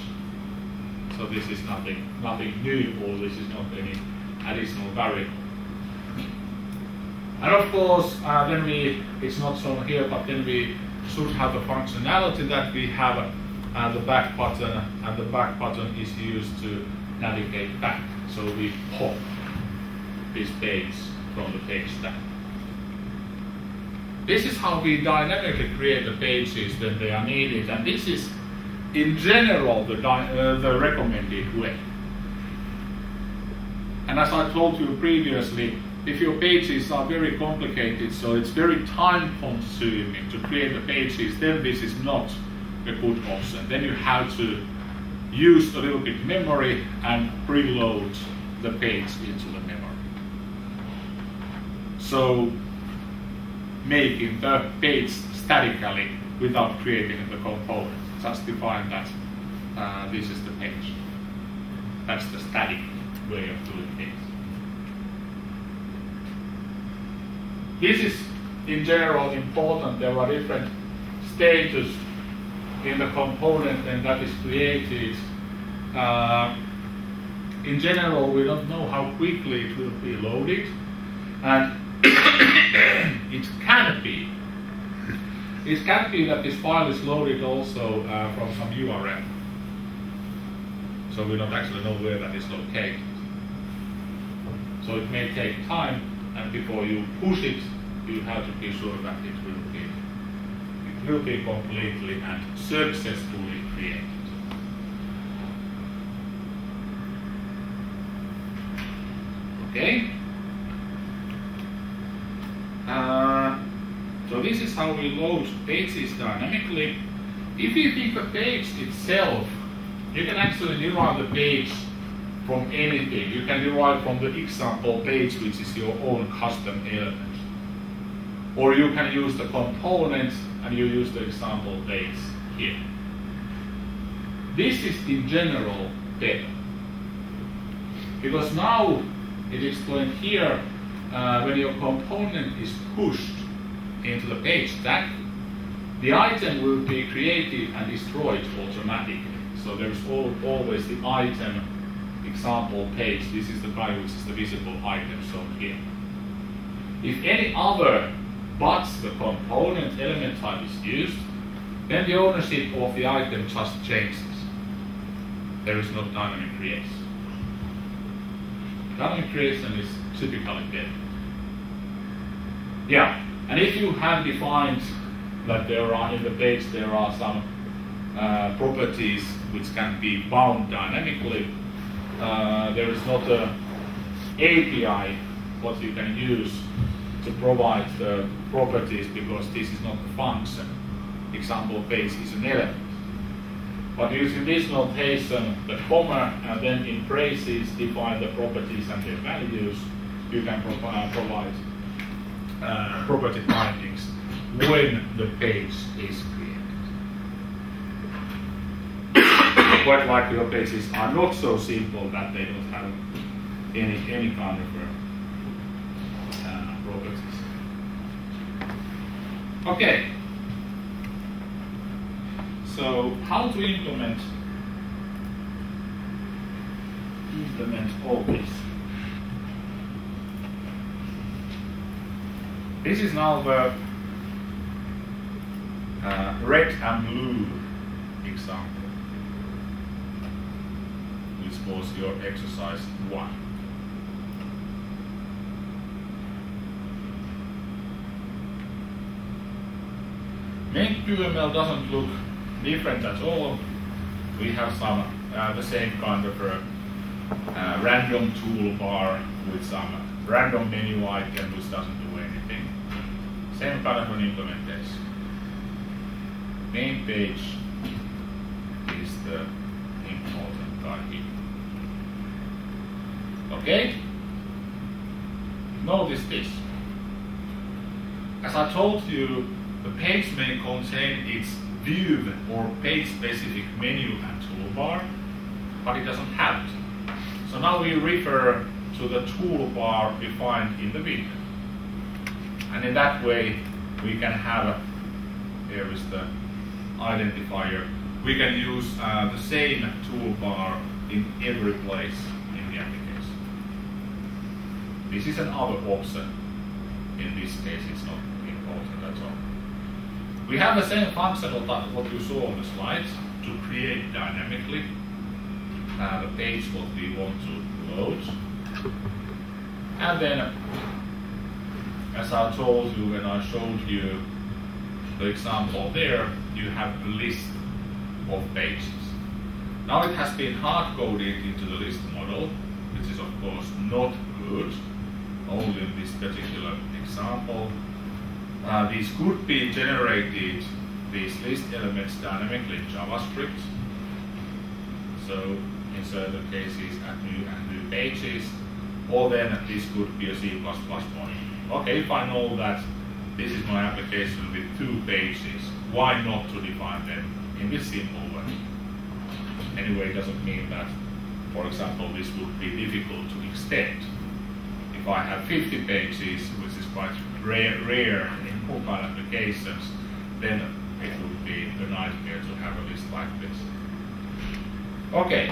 So this is nothing new, or this is not any additional variable. And of course, it's not shown here, but then we should have the functionality that we have the back button, and the back button is used to navigate back. So we pop this page from the page tag. This is how we dynamically create the pages when they are needed, and this is in general the recommended way. And as I told you previously, if your pages are very complicated, so it's very time consuming to create the pages, then this is not a good option. Then you have to use a little bit memory and preload the page into the memory. So making the page statically without creating the component. Just define that this is the page. That's the static way of doing things. This is in general important. There are different stages in the component and that is created. In general, we don't know how quickly it will be loaded, and it can be that this file is loaded also from some URL. So we don't actually know where that is located. So it may take time, and before you push it, you have to be sure that it will be completely and successfully created. Okay. So this is how we load pages dynamically. If you think the page itself, you can actually derive the page from anything. You can derive from the example page, which is your own custom element. Or you can use the component and you use the example page here. This is in general better. Because now it is explained here, when your component is pushed into the page tag, the item will be created and destroyed automatically. So there is always the item example page. This is the guy which is the visible item shown here. If any other but the component element type is used, then the ownership of the item just changes. There is no dynamic creation. Dynamic creation is typically better. Yeah, and if you have defined that there are in the page there are some properties which can be bound dynamically, there is not an API what you can use to provide the properties, because this is not the function. Example page is an element. But using this notation, the comma and then in braces define the properties and their values, you can provide property bindings when the page is created. Quite likely your pages are not so simple that they don't have any kind of properties. Okay. So how to implement all this? This is now the red and blue example, which was your exercise 1. Main QML doesn't look different at all. We have some the same kind of random toolbar with some random menu item which doesn't do anything. Same kind of an implementation. Main page is the important guy here. Okay? Notice this. As I told you, the page may contain its view or page-specific menu and toolbar, but it doesn't have it. So now we refer to the toolbar we find in the window. And in that way, we can have, here is the identifier, we can use the same toolbar in every place in the application. This is another option. In this case, it's not important at all. We have the same function of what you saw on the slide to create dynamically the page what we want to load. And then, as I told you when I showed you the example there, you have a list of pages. Now it has been hard-coded into the list model, which is of course not good, only in this particular example. These could be generated, these list elements, dynamically in JavaScript. So in certain cases, add new pages, or then this could be a C++ model. Okay, if I know that this is my application with 2 pages, why not to define them in this simple way? Anyway, it doesn't mean that, for example, this would be difficult to extend. If I have 50 pages, which is quite rare in mobile applications, then it would be a nightmare to have a list like this. Okay,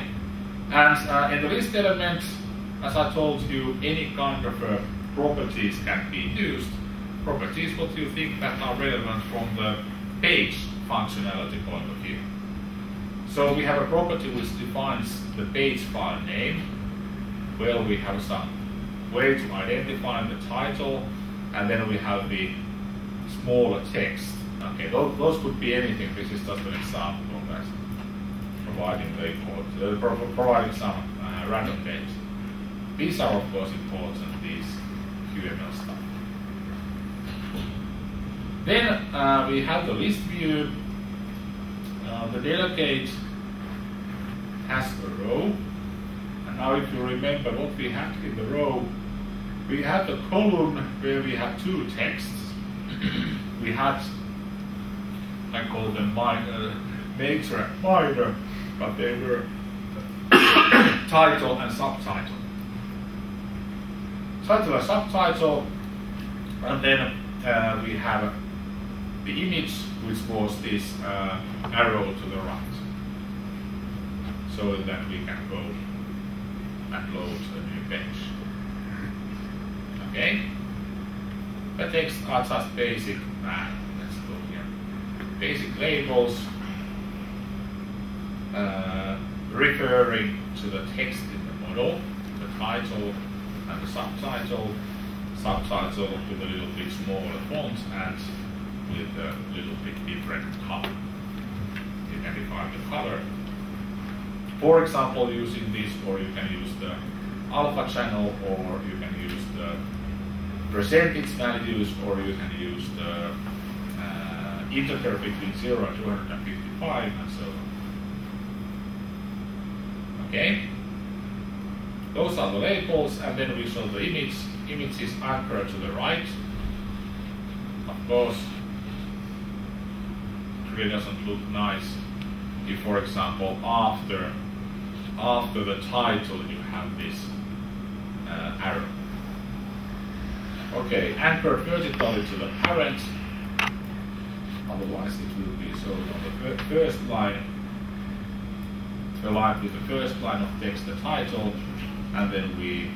and in the list element, as I told you, any kind of properties can be used. Properties what you think that are relevant from the page functionality point of view. So we have a property which defines the page file name. Well, we have some way to identify the title, and then we have the smaller text. Okay, those could be anything. This is just an example of that, providing some random text. These are of course important, these QML stuff. Then we have the list view. The delegate has a row. And now if you remember what we had in the row, we had a column where we had 2 texts. We had, I call them major and minor, but they were title and subtitle. Title and subtitle, and then we have the image, which was this arrow to the right, so that we can go and load a new page. Okay? The text are just basic, let's go here, basic labels referring to the text in the model, the title and the subtitle with a little bit smaller font and with a little bit different color. You can define the color. For example, using this, or you can use the alpha channel, or you can use the percentage values, or you can use the integer between 0 and 255, and so on. Okay? Those are the labels, and then we show the image. Image is anchored to the right. Of course, it doesn't look nice if, for example, after the title you have this arrow. Okay, anchored vertically to the parent, otherwise it will be so on the first line, aligned with the first line of text, the title, and then we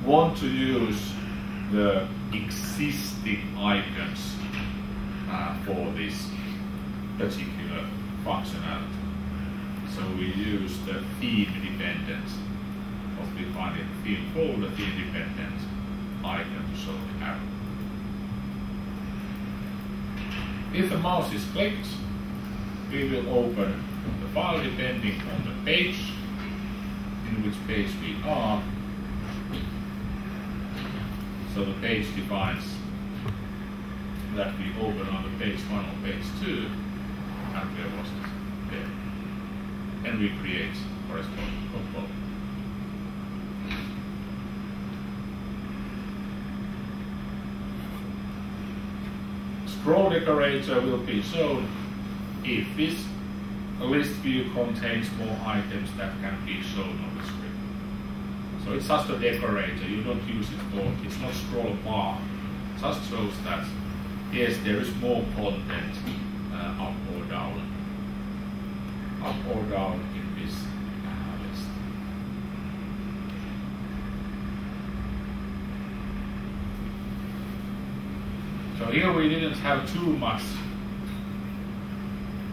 want to use the existing icons for this particular functionality. So we use the theme dependent, what we find in the theme folder, theme dependent icon to show the arrow. If the mouse is clicked, we will open the file depending on the page, in which page we are. So the page defines that we open on the page 1 or page 2, and where was it? There. and we create corresponding component. Scroll decorator will be shown if this list view contains more items that can be shown on the screen. So it's just a decorator, you don't use it for, it's not scroll bar. It just shows that, yes, there is more content up or down in this list. So here we didn't have too much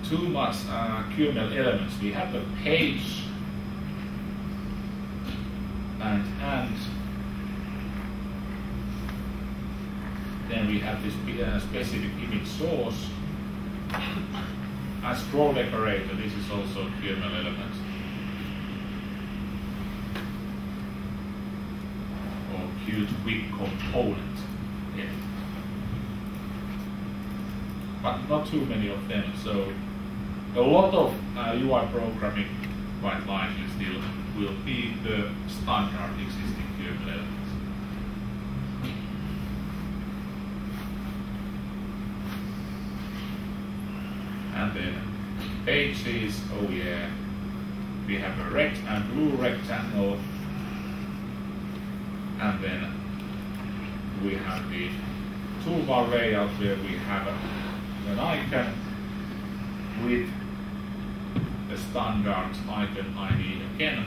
QML elements. We have the page and then we have this specific image source and scroll decorator. This is also a QML element or Qt quick component. Yeah. But not too many of them. So a lot of UI programming quite likely still will be the standard existing QML elements. And then pages, oh yeah, we have a rect and blue rectangle, and then we have the toolbar layout where we have an icon with the standard icon ID again,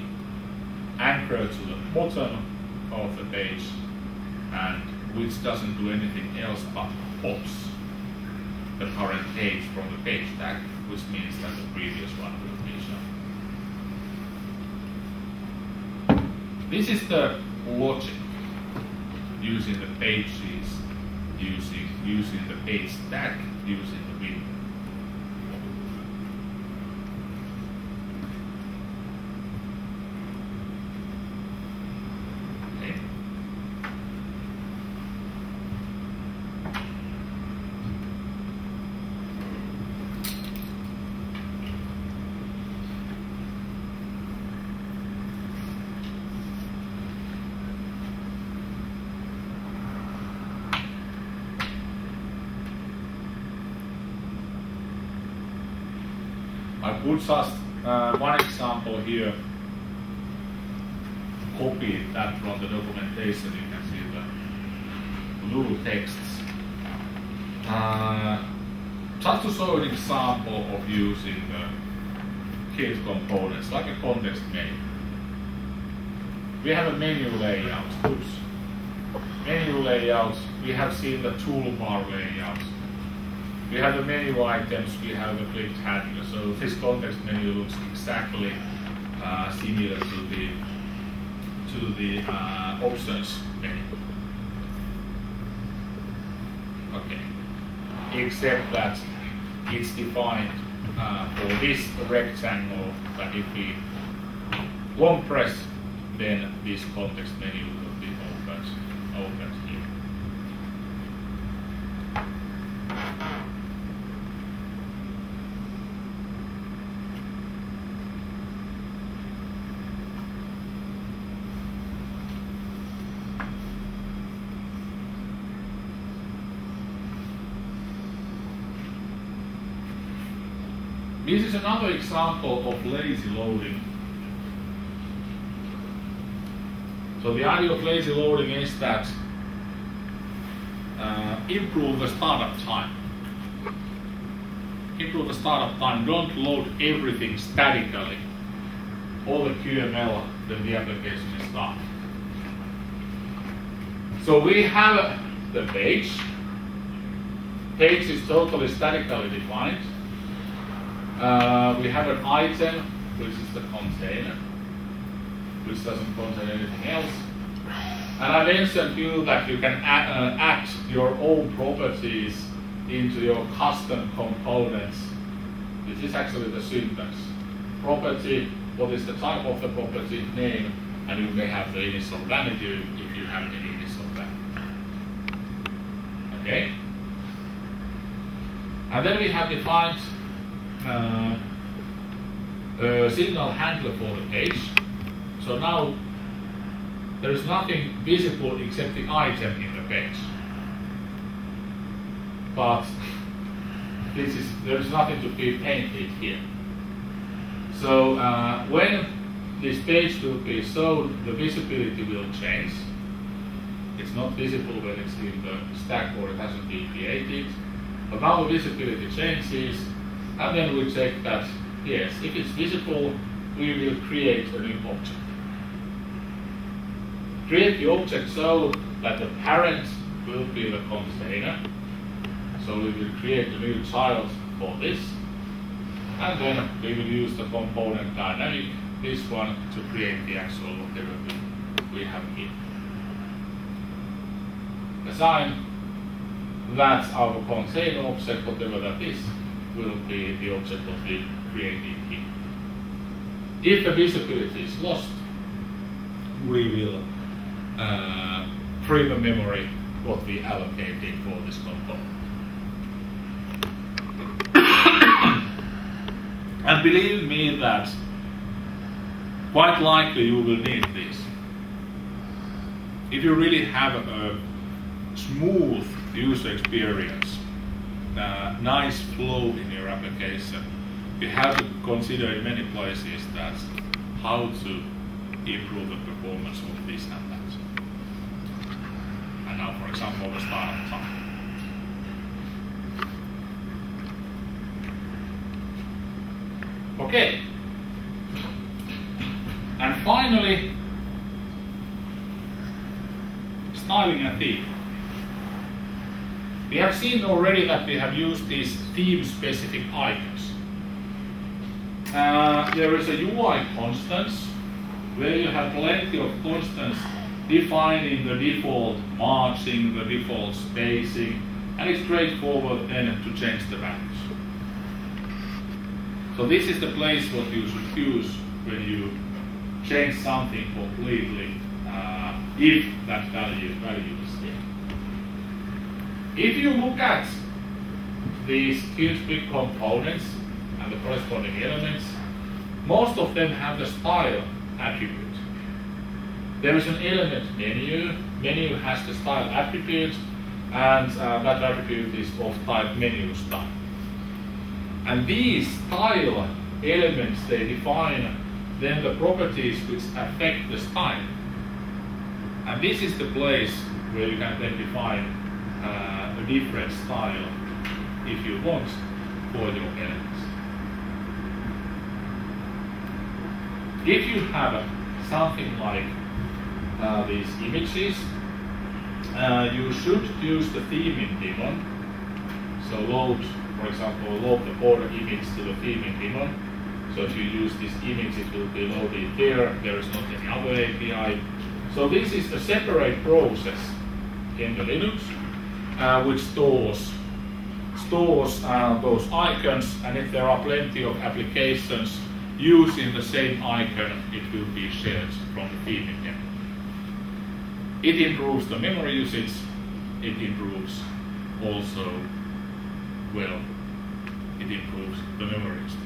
anchored to the bottom of the page, and which doesn't do anything else but pops the current page from the page tag, which means that the previous one will be shown. This is the logic using the pages, using the page tag, using the window. I would just, one example here, copy that from the documentation. You can see the blue texts. Just to show an example of using the Qt components, like a context menu. We have a menu layout. Oops. Menu layout, we have seen the toolbar layout. We have the menu items, we have the clicked handler. So this context menu looks exactly similar to the options menu. Okay. Except that it's defined for this rectangle that if we long press, then this context menu will be opened here. This is another example of lazy loading. So the idea of lazy loading is that improve the startup time. Improve the startup time. Don't load everything statically. All the QML, then the application is done. So we have the page. Page is totally statically defined. We have an item, which is the container, which doesn't contain anything else. And I mentioned to you that you can add your own properties into your custom components. This is actually the syntax. Property, what is the type of the property, name, and you may have the initial value if you have any initial value. Okay? And then we have defined a a signal handler for the page. So now there is nothing visible except the item in the page. But there is nothing to be painted here. So when this page will be shown, the visibility will change. It's not visible when it's in the stack or it hasn't been created. But now the visibility changes, and then we check that, yes, if it's visible, we will create a new object. Create the object so that the parent will be the container. So we will create a new child for this, and then we will use the component dynamic, this one, to create the actual whatever we have here. Assign that our container object, whatever that is, will be the object that we created here. If the visibility is lost, we will free the memory what we allocated for this component. And believe me that quite likely you will need this. If you really have a smooth user experience, nice flow in your application, you have to consider in many places that how to improve the performance of this and that. And now, for example, the startup time. Okay. And finally, styling a theme. We have seen already that we have used these theme-specific icons. There is a UI constants where you have plenty of constants defining the default margin, the default spacing, and it's straightforward then to change the values. So this is the place what you should use when you change something completely, if that value is there. If you look at these TeamSpeak components and the corresponding elements, most of them have the style attribute. There is an element menu. Menu has the style attribute, and that attribute is of type menu style. And these style elements, they define then the properties which affect the style. And this is the place where you can then define a different style if you want for your elements. If you have something like these images, you should use the theme in daemon. So load, for example, load the border image to the theme in daemon. So if you use this image, it will be loaded there. There is not any other API. So this is a separate process in the Linux which stores those icons, and if there are plenty of applications using the same icon, it will be shared from the theme again. It improves the memory usage. It improves also, well, it improves the memory usage.